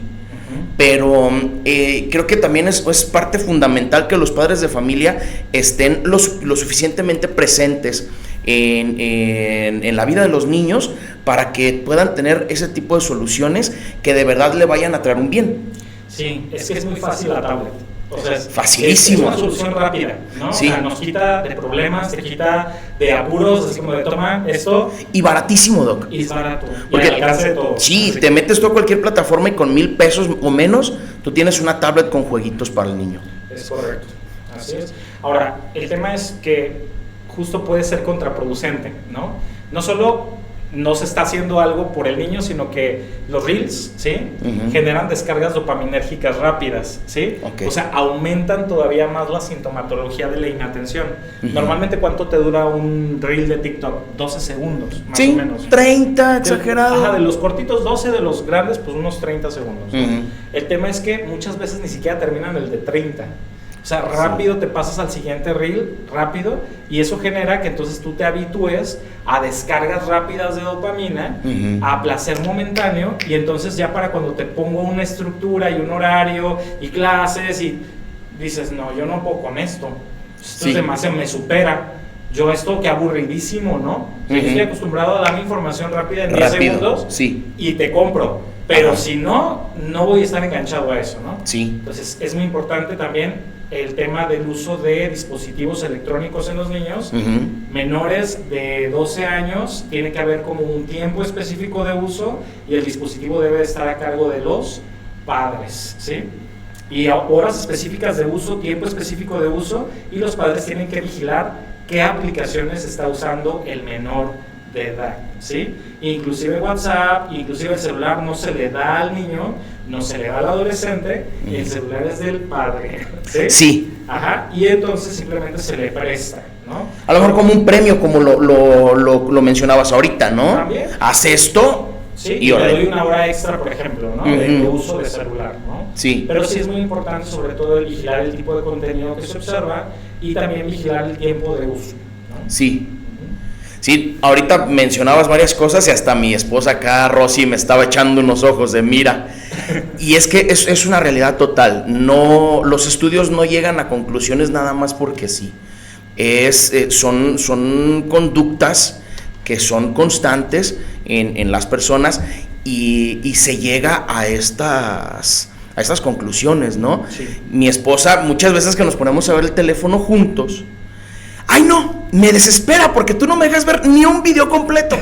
pero creo que también es parte fundamental que los padres de familia estén lo suficientemente presentes en la vida de los niños para que puedan tener ese tipo de soluciones que de verdad le vayan a traer un bien. Sí, es que es muy fácil la tablet. O sea, facilísimo. Es una solución rápida, ¿no? Sí. O sea, nos quita de problemas, te quita de apuros, así como de toma esto. Y baratísimo, Doc. Y es barato. Porque y al alcance de todo. Sí, así. te metes tú a cualquier plataforma y con $1,000 o menos, tú tienes una tablet con jueguitos para el niño. Es correcto. Así es. Ahora, el tema es que justo puede ser contraproducente, ¿no? No solo no se está haciendo algo por el niño, sino que los reels, ¿sí? Generan descargas dopaminérgicas rápidas, ¿sí? O sea, aumentan todavía más la sintomatología de la inatención. Normalmente, ¿cuánto te dura un reel de TikTok? 12 segundos, más o menos. 30, exagerado. De los cortitos 12, de los grandes, pues unos 30 segundos. El tema es que muchas veces ni siquiera terminan el de 30. O sea, rápido te pasas al siguiente reel, rápido, y eso genera que entonces tú te habitúes a descargas rápidas de dopamina, a placer momentáneo, y entonces ya para cuando te pongo una estructura y un horario y clases y dices, no, yo no puedo con esto, esto demasiado me supera, yo esto qué aburridísimo, ¿no? O sea, yo estoy acostumbrado a dar información rápida en 10 Rápido, segundos sí. y te compro. Pero Ajá. si no, no voy a estar enganchado a eso, ¿no? Sí. Entonces es muy importante también el tema del uso de dispositivos electrónicos en los niños. Menores de 12 años, tiene que haber como un tiempo específico de uso y el dispositivo debe estar a cargo de los padres, ¿sí? Y horas específicas de uso, tiempo específico de uso, y los padres tienen que vigilar qué aplicaciones está usando el menor de edad, ¿sí? Inclusive WhatsApp, inclusive el celular no se le da al niño, no se le da al adolescente, el celular es del padre, ¿sí? Sí. Ajá, y entonces simplemente se le presta, ¿no? A lo mejor como un premio, como lo mencionabas ahorita, ¿no? También. Haz esto Sí, y y le órale. doy una hora extra, por ejemplo, ¿no? De uso de celular, ¿no? Sí. Pero sí es muy importante, sobre todo, el vigilar el tipo de contenido que se observa y también vigilar el tiempo de uso, ¿no? Sí. Sí, ahorita mencionabas varias cosas y hasta mi esposa acá, Rosy, me estaba echando unos ojos de mira. Y es que es una realidad total. No, los estudios no llegan a conclusiones nada más porque sí. Son conductas que son constantes en las personas y se llega a estas conclusiones, ¿no? Sí. Mi esposa, muchas veces que nos ponemos a ver el teléfono juntos, ¡ay no! Me desespera porque tú no me dejas ver ni un video completo.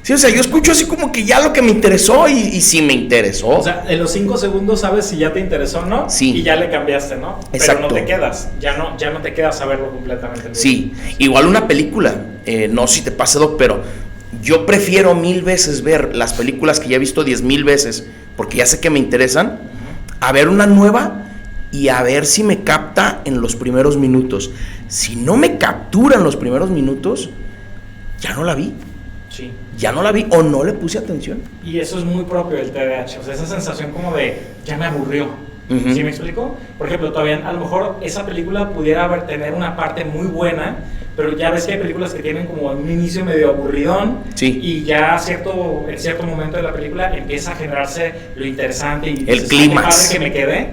Sí, o sea, yo escucho así como que ya lo que me interesó y sí me interesó. O sea, en los 5 segundos sabes si ya te interesó o no, Sí. y ya le cambiaste, ¿no? Exacto. Pero no te quedas, ya no te quedas a verlo completamente. Sí, igual una película, no sé si te pasa, Doc, pero yo prefiero 1000 veces ver las películas que ya he visto 10,000 veces, porque ya sé que me interesan, a ver una nueva y a ver si me capta en los primeros minutos. Si no me captura en los primeros minutos, ya no la vi. Sí. Ya no la vi o no le puse atención. Y eso es muy propio del TDAH, o sea, esa sensación como de, ya me aburrió. Ujú. ¿Sí me explico? Por ejemplo, todavía a lo mejor esa película pudiera tener una parte muy buena, pero ya ves que hay películas que tienen como un inicio medio aburridón, Sí. y ya en cierto momento de la película empieza a generarse lo interesante y El dices, clímax. "Ay, qué padre que me quedé",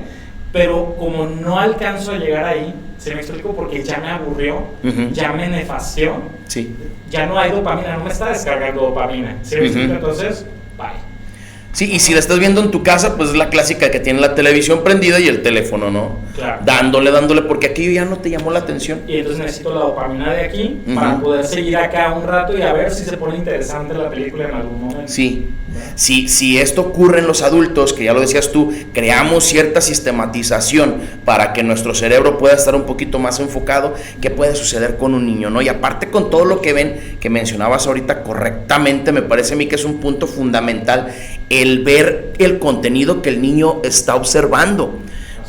pero como no alcanzo a llegar ahí, ¿sí me explico? Porque ya me aburrió, Ujú. ya me nefació, Sí. ya no hay dopamina, no me está descargando dopamina, ¿sí me explico? Ujú. Entonces, bye. Sí, y si la estás viendo en tu casa, pues es la clásica que tiene la televisión prendida y el teléfono, ¿no? Claro. Dándole, porque aquello ya no te llamó la atención. Y entonces necesito la dopamina de aquí Ujú. para poder seguir acá un rato y a ver si se pone interesante la película en algún momento. Sí. Si esto ocurre en los adultos, que ya lo decías tú, creamos cierta sistematización para que nuestro cerebro pueda estar un poquito más enfocado, ¿qué puede suceder con un niño, no? Y aparte con todo lo que ven, que mencionabas ahorita correctamente, me parece a mí que es un punto fundamental, el ver el contenido que el niño está observando.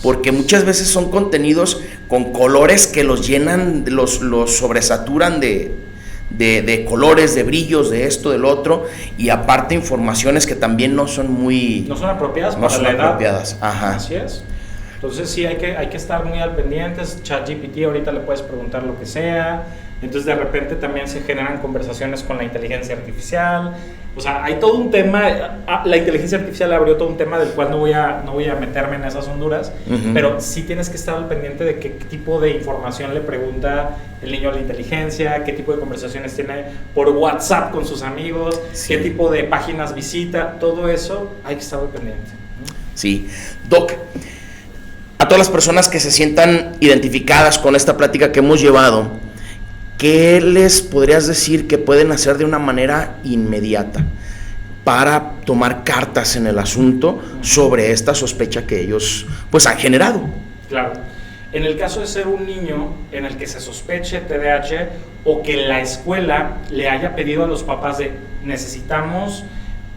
Porque muchas veces son contenidos con colores que los llenan, los sobresaturan de colores, de brillos, de esto, del otro, y aparte informaciones que también no son muy... No son apropiadas no para son la edad. apropiadas. Ajá. Así es. Entonces sí hay que estar muy al pendiente. ChatGPT ahorita le puedes preguntar lo que sea. Entonces de repente también se generan conversaciones con la inteligencia artificial. O sea, hay todo un tema. La inteligencia artificial abrió todo un tema del cual no voy a meterme en esas honduras. Ujú. Pero sí tienes que estar al pendiente de qué tipo de información le pregunta el niño a la inteligencia, qué tipo de conversaciones tiene por WhatsApp con sus amigos, Sí. qué tipo de páginas visita. Todo eso hay que estar al pendiente. Sí. Doc, a todas las personas que se sientan identificadas con esta plática que hemos llevado, ¿qué les podrías decir que pueden hacer de una manera inmediata para tomar cartas en el asunto sobre esta sospecha que ellos pues han generado? Claro. En el caso de ser un niño en el que se sospeche TDAH o que la escuela le haya pedido a los papás de necesitamos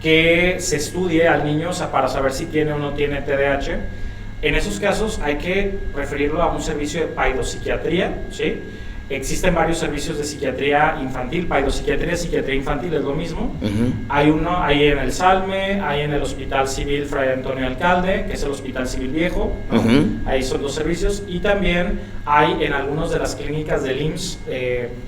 que se estudie al niño, o sea, para saber si tiene o no tiene TDAH, en esos casos hay que referirlo a un servicio de paidopsiquiatría, ¿sí? Existen varios servicios de psiquiatría infantil, paidopsiquiatría, psiquiatría infantil, es lo mismo. Uh-huh. Hay uno ahí en el Salme, hay en el Hospital Civil Fray Antonio Alcalde, que es el Hospital Civil Viejo, ¿no? Uh-huh. Ahí son dos servicios, y también hay en algunas de las clínicas del IMSS,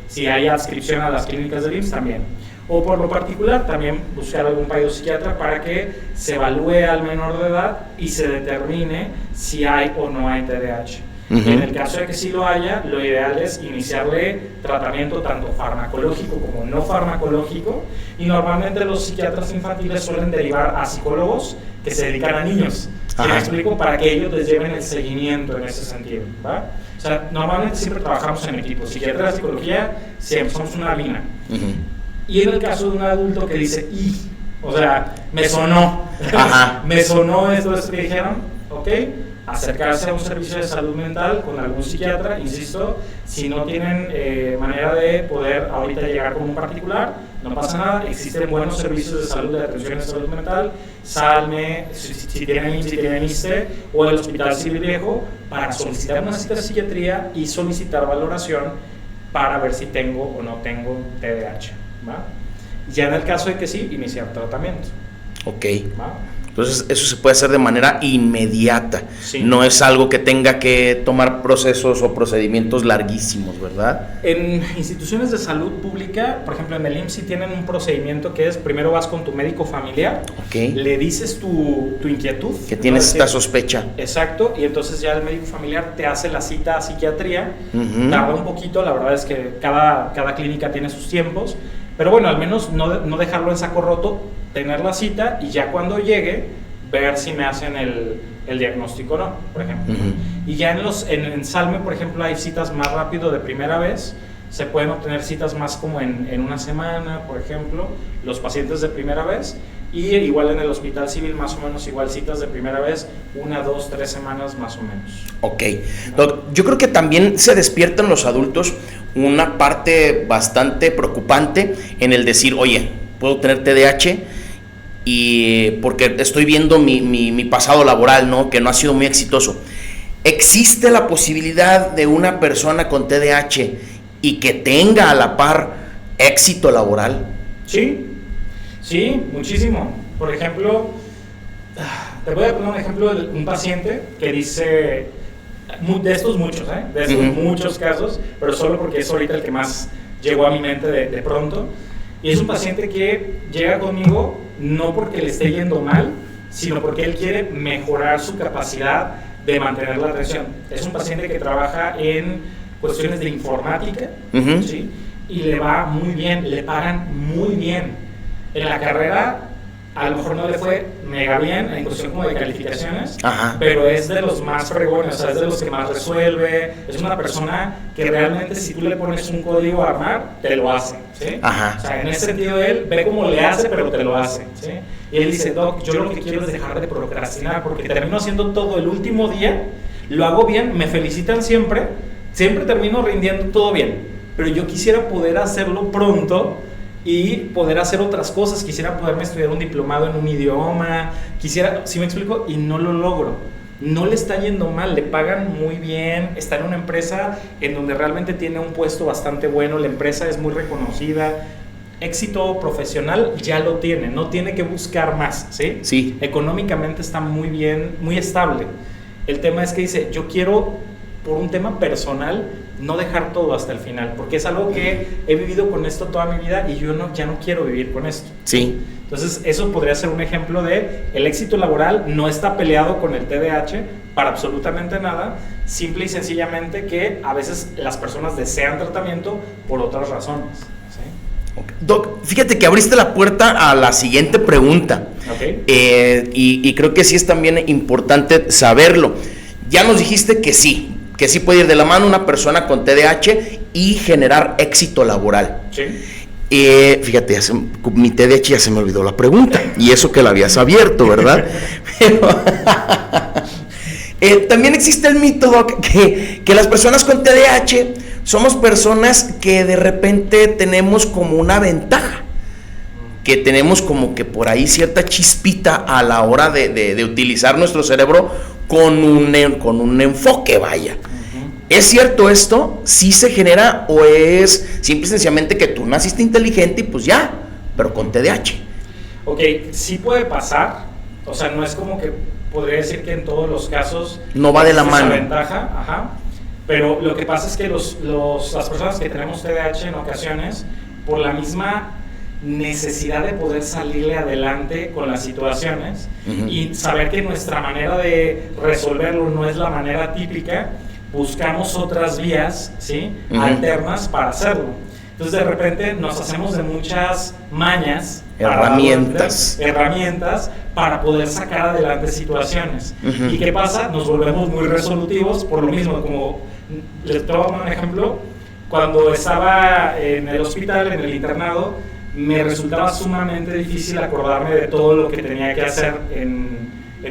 si hay adscripción a las clínicas del IMSS también. O por lo particular, también buscar algún psiquiatra para que se evalúe al menor de edad y se determine si hay o no hay TDAH. En el caso de que sí lo haya, lo ideal es iniciarle tratamiento tanto farmacológico como no farmacológico, y normalmente los psiquiatras infantiles suelen derivar a psicólogos que se dedican a niños. ¿Sí me explico? Para que ellos les lleven el seguimiento en ese sentido, ¿va? O sea, normalmente siempre trabajamos en equipo. Psiquiatría y psicología siempre somos una línea. Y en el caso de un adulto que dice, o sea, me sonó, me sonó esto que dijeron, ok, acercarse a un servicio de salud mental con algún psiquiatra, insisto, si no tienen manera de poder ahorita llegar con un particular, no pasa nada, existen buenos servicios de salud, de atención de salud mental, Salme, si tienen ISSSTE, o el Hospital Civil Viejo, para solicitar una cita de psiquiatría y solicitar valoración para ver si tengo o no tengo TDAH, ¿va? Ya en el caso de que sí, iniciar tratamiento. Ok. ¿Va? Entonces eso se puede hacer de manera inmediata, Sí. No es algo que tenga que tomar procesos o procedimientos larguísimos, ¿verdad? En instituciones de salud pública, por ejemplo en el IMSS, sí tienen un procedimiento que es, primero vas con tu médico familiar, le dices tu inquietud, que tienes esta sospecha. Exacto, y entonces ya el médico familiar te hace la cita a psiquiatría, tarda un poquito, la verdad es que cada clínica tiene sus tiempos, pero bueno, al menos no dejarlo en saco roto, tener la cita y ya cuando llegue, ver si me hacen el diagnóstico o no, por ejemplo. Y ya en Salme, por ejemplo, hay citas más rápido de primera vez, se pueden obtener citas más como en una semana, por ejemplo, los pacientes de primera vez, y igual en el Hospital Civil más o menos igual citas de primera vez, 1, 2, 3 semanas más o menos. Ok. Doc, yo creo que también se despierta en los adultos una parte bastante preocupante en el decir, oye, puedo tener TDAH, y porque estoy viendo mi pasado laboral, ¿no? Que no ha sido muy exitoso. ¿Existe la posibilidad de una persona con TDAH y que tenga a la par éxito laboral? Sí, muchísimo. Por ejemplo, te voy a poner un ejemplo de un paciente que dice, de estos muchos, de estos muchos casos, pero solo porque es ahorita el que más llegó a mi mente de pronto. Y es un paciente que llega conmigo no porque le esté yendo mal, sino porque él quiere mejorar su capacidad de mantener la atención. Es un paciente que trabaja en cuestiones de informática, ¿sí? Y le va muy bien, le pagan muy bien. En la carrera a lo mejor no le fue mega bien en cuestión como de calificaciones, pero es de los más fregones, o sea, es de los que más resuelve, es una persona que realmente si tú le pones un código a armar, te lo hace, ¿sí? O sea, en ese sentido él ve cómo le hace, pero te lo hace, ¿sí? Y él dice, Doc, yo lo que quiero es dejar de procrastinar, porque termino haciendo todo el último día, lo hago bien, me felicitan siempre termino rindiendo todo bien, pero yo quisiera poder hacerlo pronto y poder hacer otras cosas, quisiera poderme estudiar un diplomado en un idioma, quisiera, ¿sí me explico? Y no lo logro. No le está yendo mal, le pagan muy bien, está en una empresa en donde realmente tiene un puesto bastante bueno, la empresa es muy reconocida, éxito profesional ya lo tiene, no tiene que buscar más, ¿sí? Sí. Económicamente está muy bien, muy estable. El tema es que dice, yo quiero, por un tema personal, no dejar todo hasta el final, porque es algo que he vivido con esto toda mi vida y yo ya no quiero vivir con esto. Sí. Entonces eso podría ser un ejemplo de el éxito laboral no está peleado con el TDAH para absolutamente nada, simple y sencillamente que a veces las personas desean tratamiento por otras razones, ¿sí? Okay. Doc, fíjate que abriste la puerta a la siguiente pregunta, y creo que sí es también importante saberlo. Ya nos dijiste que sí puede ir de la mano una persona con TDAH y generar éxito laboral. Sí. Fíjate, mi TDAH ya se me olvidó la pregunta, y eso que la habías abierto, ¿verdad? Pero también existe el mito, Doc, que las personas con TDAH somos personas que de repente tenemos como una ventaja, que tenemos como que por ahí cierta chispita a la hora de utilizar nuestro cerebro con un enfoque, vaya. ¿Es cierto esto? ¿Sí se genera o es simple y sencillamente que tú naciste inteligente y pues ya, pero con TDAH? Ok, sí puede pasar, o sea, no es como que podría decir que en todos los casos no va de la mano. Esa ventaja, pero lo que pasa es que las personas que tenemos TDAH en ocasiones, por la misma necesidad de poder salirle adelante con las situaciones y saber que nuestra manera de resolverlo no es la manera típica, buscamos otras vías, ¿sí? Alternas para hacerlo. Entonces de repente nos hacemos de muchas mañas, herramientas para poder sacar adelante situaciones. ¿Y qué pasa? Nos volvemos muy resolutivos por lo mismo. Como les tomo un ejemplo, cuando estaba en el hospital, en el internado, me resultaba sumamente difícil acordarme de todo lo que tenía que hacer en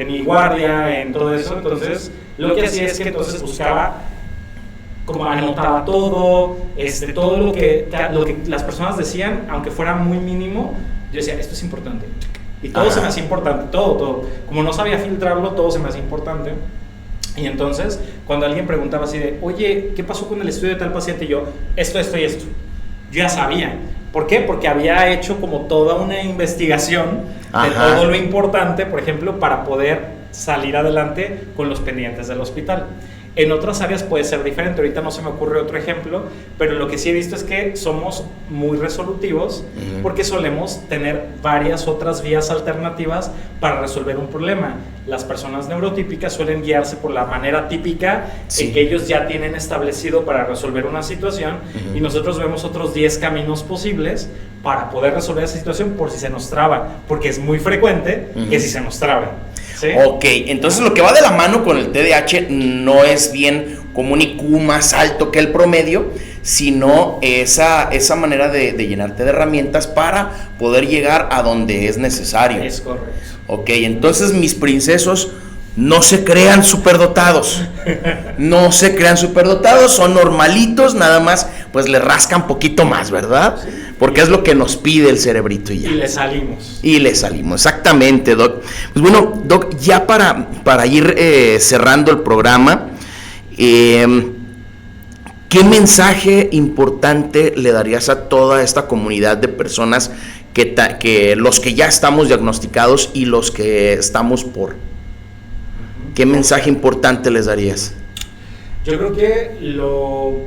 mi guardia, en todo eso. Entonces lo que hacía es que entonces buscaba, como anotaba todo, todo lo que las personas decían, aunque fuera muy mínimo, yo decía, esto es importante. Y todo se me hacía importante, todo. Como no sabía filtrarlo, todo se me hacía importante. Y entonces, cuando alguien preguntaba así de, oye, ¿qué pasó con el estudio de tal paciente? Y yo, esto y esto. Yo ya sabía. ¿Por qué? Porque había hecho como toda una investigación de todo lo importante, por ejemplo, para poder salir adelante con los pendientes del hospital. En otras áreas puede ser diferente, ahorita no se me ocurre otro ejemplo, pero lo que sí he visto es que somos muy resolutivos porque solemos tener varias otras vías alternativas para resolver un problema. Las personas neurotípicas suelen guiarse por la manera típica en que ellos ya tienen establecido para resolver una situación y nosotros vemos otros 10 caminos posibles para poder resolver esa situación por si se nos traba, porque es muy frecuente que si se nos trabe. ¿Sí? Ok, entonces lo que va de la mano con el TDAH no es bien como un IQ más alto que el promedio, sino esa manera de llenarte de herramientas para poder llegar a donde es necesario. Es correcto. Ok, entonces mis princesos, no se crean superdotados. No se crean superdotados, son normalitos, nada más pues le rascan poquito más, ¿verdad? Sí. Porque es lo que nos pide el cerebrito y ya. Y le salimos, exactamente, Doc. Pues bueno, Doc, ya para ir cerrando el programa, ¿qué mensaje importante le darías a toda esta comunidad de personas que los que ya estamos diagnosticados y los que estamos por? ¿Qué mensaje importante les darías? Yo creo que lo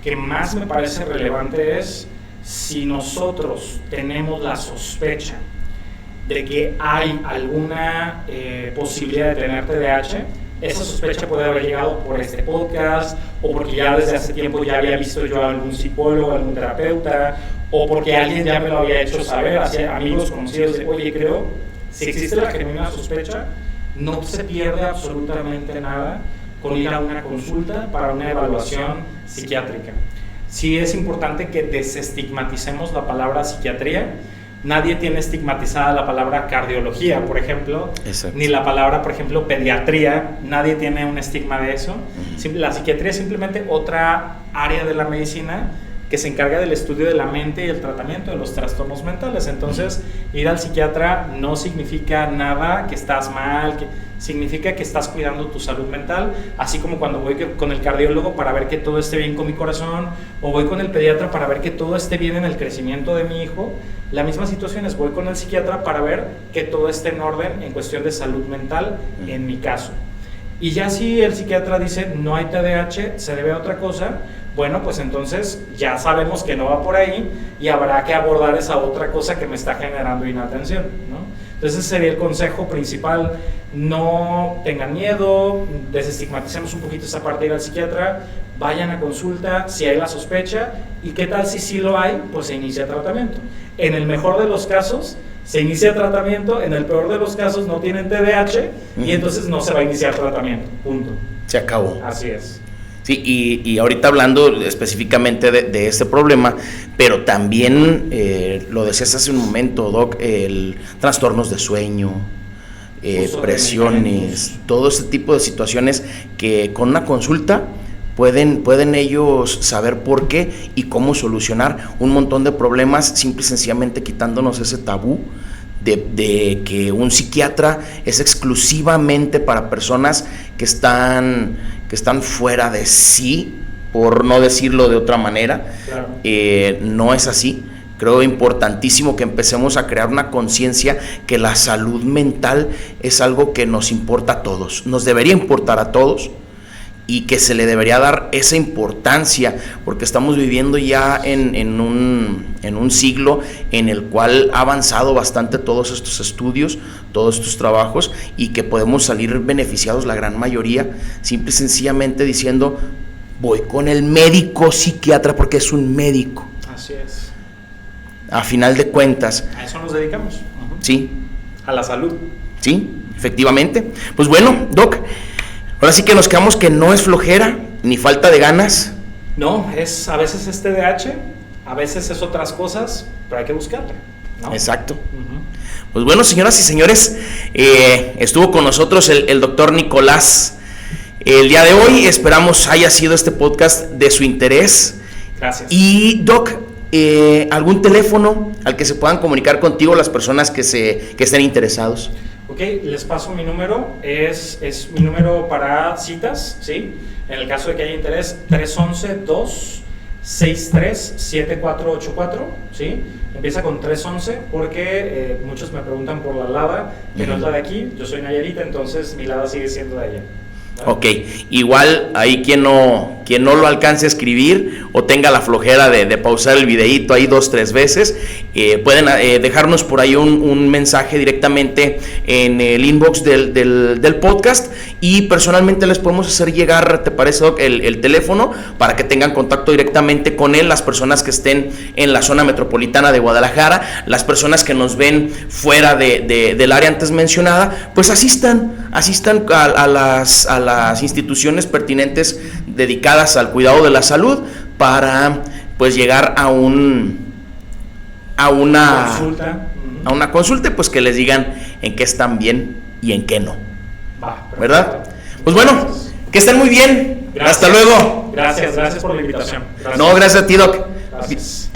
que más me parece relevante es, si nosotros tenemos la sospecha de que hay alguna posibilidad de tener TDAH, esa sospecha puede haber llegado por este podcast, o porque ya desde hace tiempo ya había visto yo a algún psicólogo, algún terapeuta, o porque alguien ya me lo había hecho saber, hacia amigos conocidos, de, oye, creo, si existe la genuina sospecha, no se pierde absolutamente nada con ir a una consulta para una evaluación psiquiátrica. Sí es importante que desestigmaticemos la palabra psiquiatría. Nadie tiene estigmatizada la palabra cardiología, por ejemplo. Exacto. Ni la palabra, por ejemplo, pediatría. Nadie tiene un estigma de eso. La psiquiatría es simplemente otra área de la medicina que se encarga del estudio de la mente y el tratamiento de los trastornos mentales. Entonces, ir al psiquiatra no significa nada que estás mal, significa que estás cuidando tu salud mental, así como cuando voy con el cardiólogo para ver que todo esté bien con mi corazón, o voy con el pediatra para ver que todo esté bien en el crecimiento de mi hijo. La misma situación es, voy con el psiquiatra para ver que todo esté en orden en cuestión de salud mental, en mi caso. Y ya si el psiquiatra dice no hay TDAH, se debe a otra cosa, bueno, pues entonces ya sabemos que no va por ahí y habrá que abordar esa otra cosa que me está generando inatención, ¿no? Entonces ese sería el consejo principal: no tengan miedo, desestigmaticemos un poquito esa parte de ir al psiquiatra, vayan a consulta si hay la sospecha, y qué tal si sí lo hay, pues se inicia tratamiento. En el mejor de los casos se inicia tratamiento, en el peor de los casos no tienen TDAH y entonces no se va a iniciar tratamiento, punto. Se acabó. Así es. Sí, y ahorita hablando específicamente de este problema, pero también lo decías hace un momento, Doc, trastornos de sueño, presiones, todo este tipo de situaciones que con una consulta pueden ellos saber por qué y cómo solucionar un montón de problemas, simple y sencillamente quitándonos ese tabú de que un psiquiatra es exclusivamente para personas que están fuera de sí, por no decirlo de otra manera. Claro. No es así. Creo importantísimo que empecemos a crear una conciencia que la salud mental es algo que nos importa a todos, nos debería importar a todos, y que se le debería dar esa importancia, porque estamos viviendo ya en un siglo en el cual ha avanzado bastante todos estos estudios, todos estos trabajos, y que podemos salir beneficiados la gran mayoría, simple y sencillamente diciendo, voy con el médico psiquiatra porque es un médico. Así es. A final de cuentas. A eso nos dedicamos. Sí. A la salud. Sí, efectivamente. Pues bueno, Doc, ahora sí que nos quedamos que no es flojera ni falta de ganas. No, a veces es TDAH, a veces es otras cosas, pero hay que buscarle, ¿no? Exacto. Pues bueno, señoras y señores, estuvo con nosotros el doctor Nicolás el día de hoy. Esperamos haya sido este podcast de su interés. Gracias. Y Doc, ¿algún teléfono al que se puedan comunicar contigo las personas que estén interesados? Ok, les paso mi número, es mi número para citas, ¿sí? En el caso de que haya interés, 311-263-7484, ¿sí? Empieza con 311 porque muchos me preguntan por la LADA, que no es la de aquí, yo soy Nayarita, entonces mi LADA sigue siendo de allá. ¿Vale? Ok, igual ahí quien no lo alcance a escribir o tenga la flojera de pausar el videíto ahí 2-3 veces, pueden dejarnos por ahí un mensaje directamente en el inbox del podcast, y personalmente les podemos hacer llegar, ¿te parece, Doc?, el teléfono para que tengan contacto directamente con él, las personas que estén en la zona metropolitana de Guadalajara, las personas que nos ven fuera del área antes mencionada, pues asistan a las instituciones pertinentes dedicadas al cuidado de la salud para pues llegar a una consulta, pues que les digan en qué están bien y en qué no. ¿Verdad? Pues bueno, que estén muy bien. Gracias. Hasta luego. Gracias por la invitación. Gracias. No, gracias a ti, Doc. Gracias.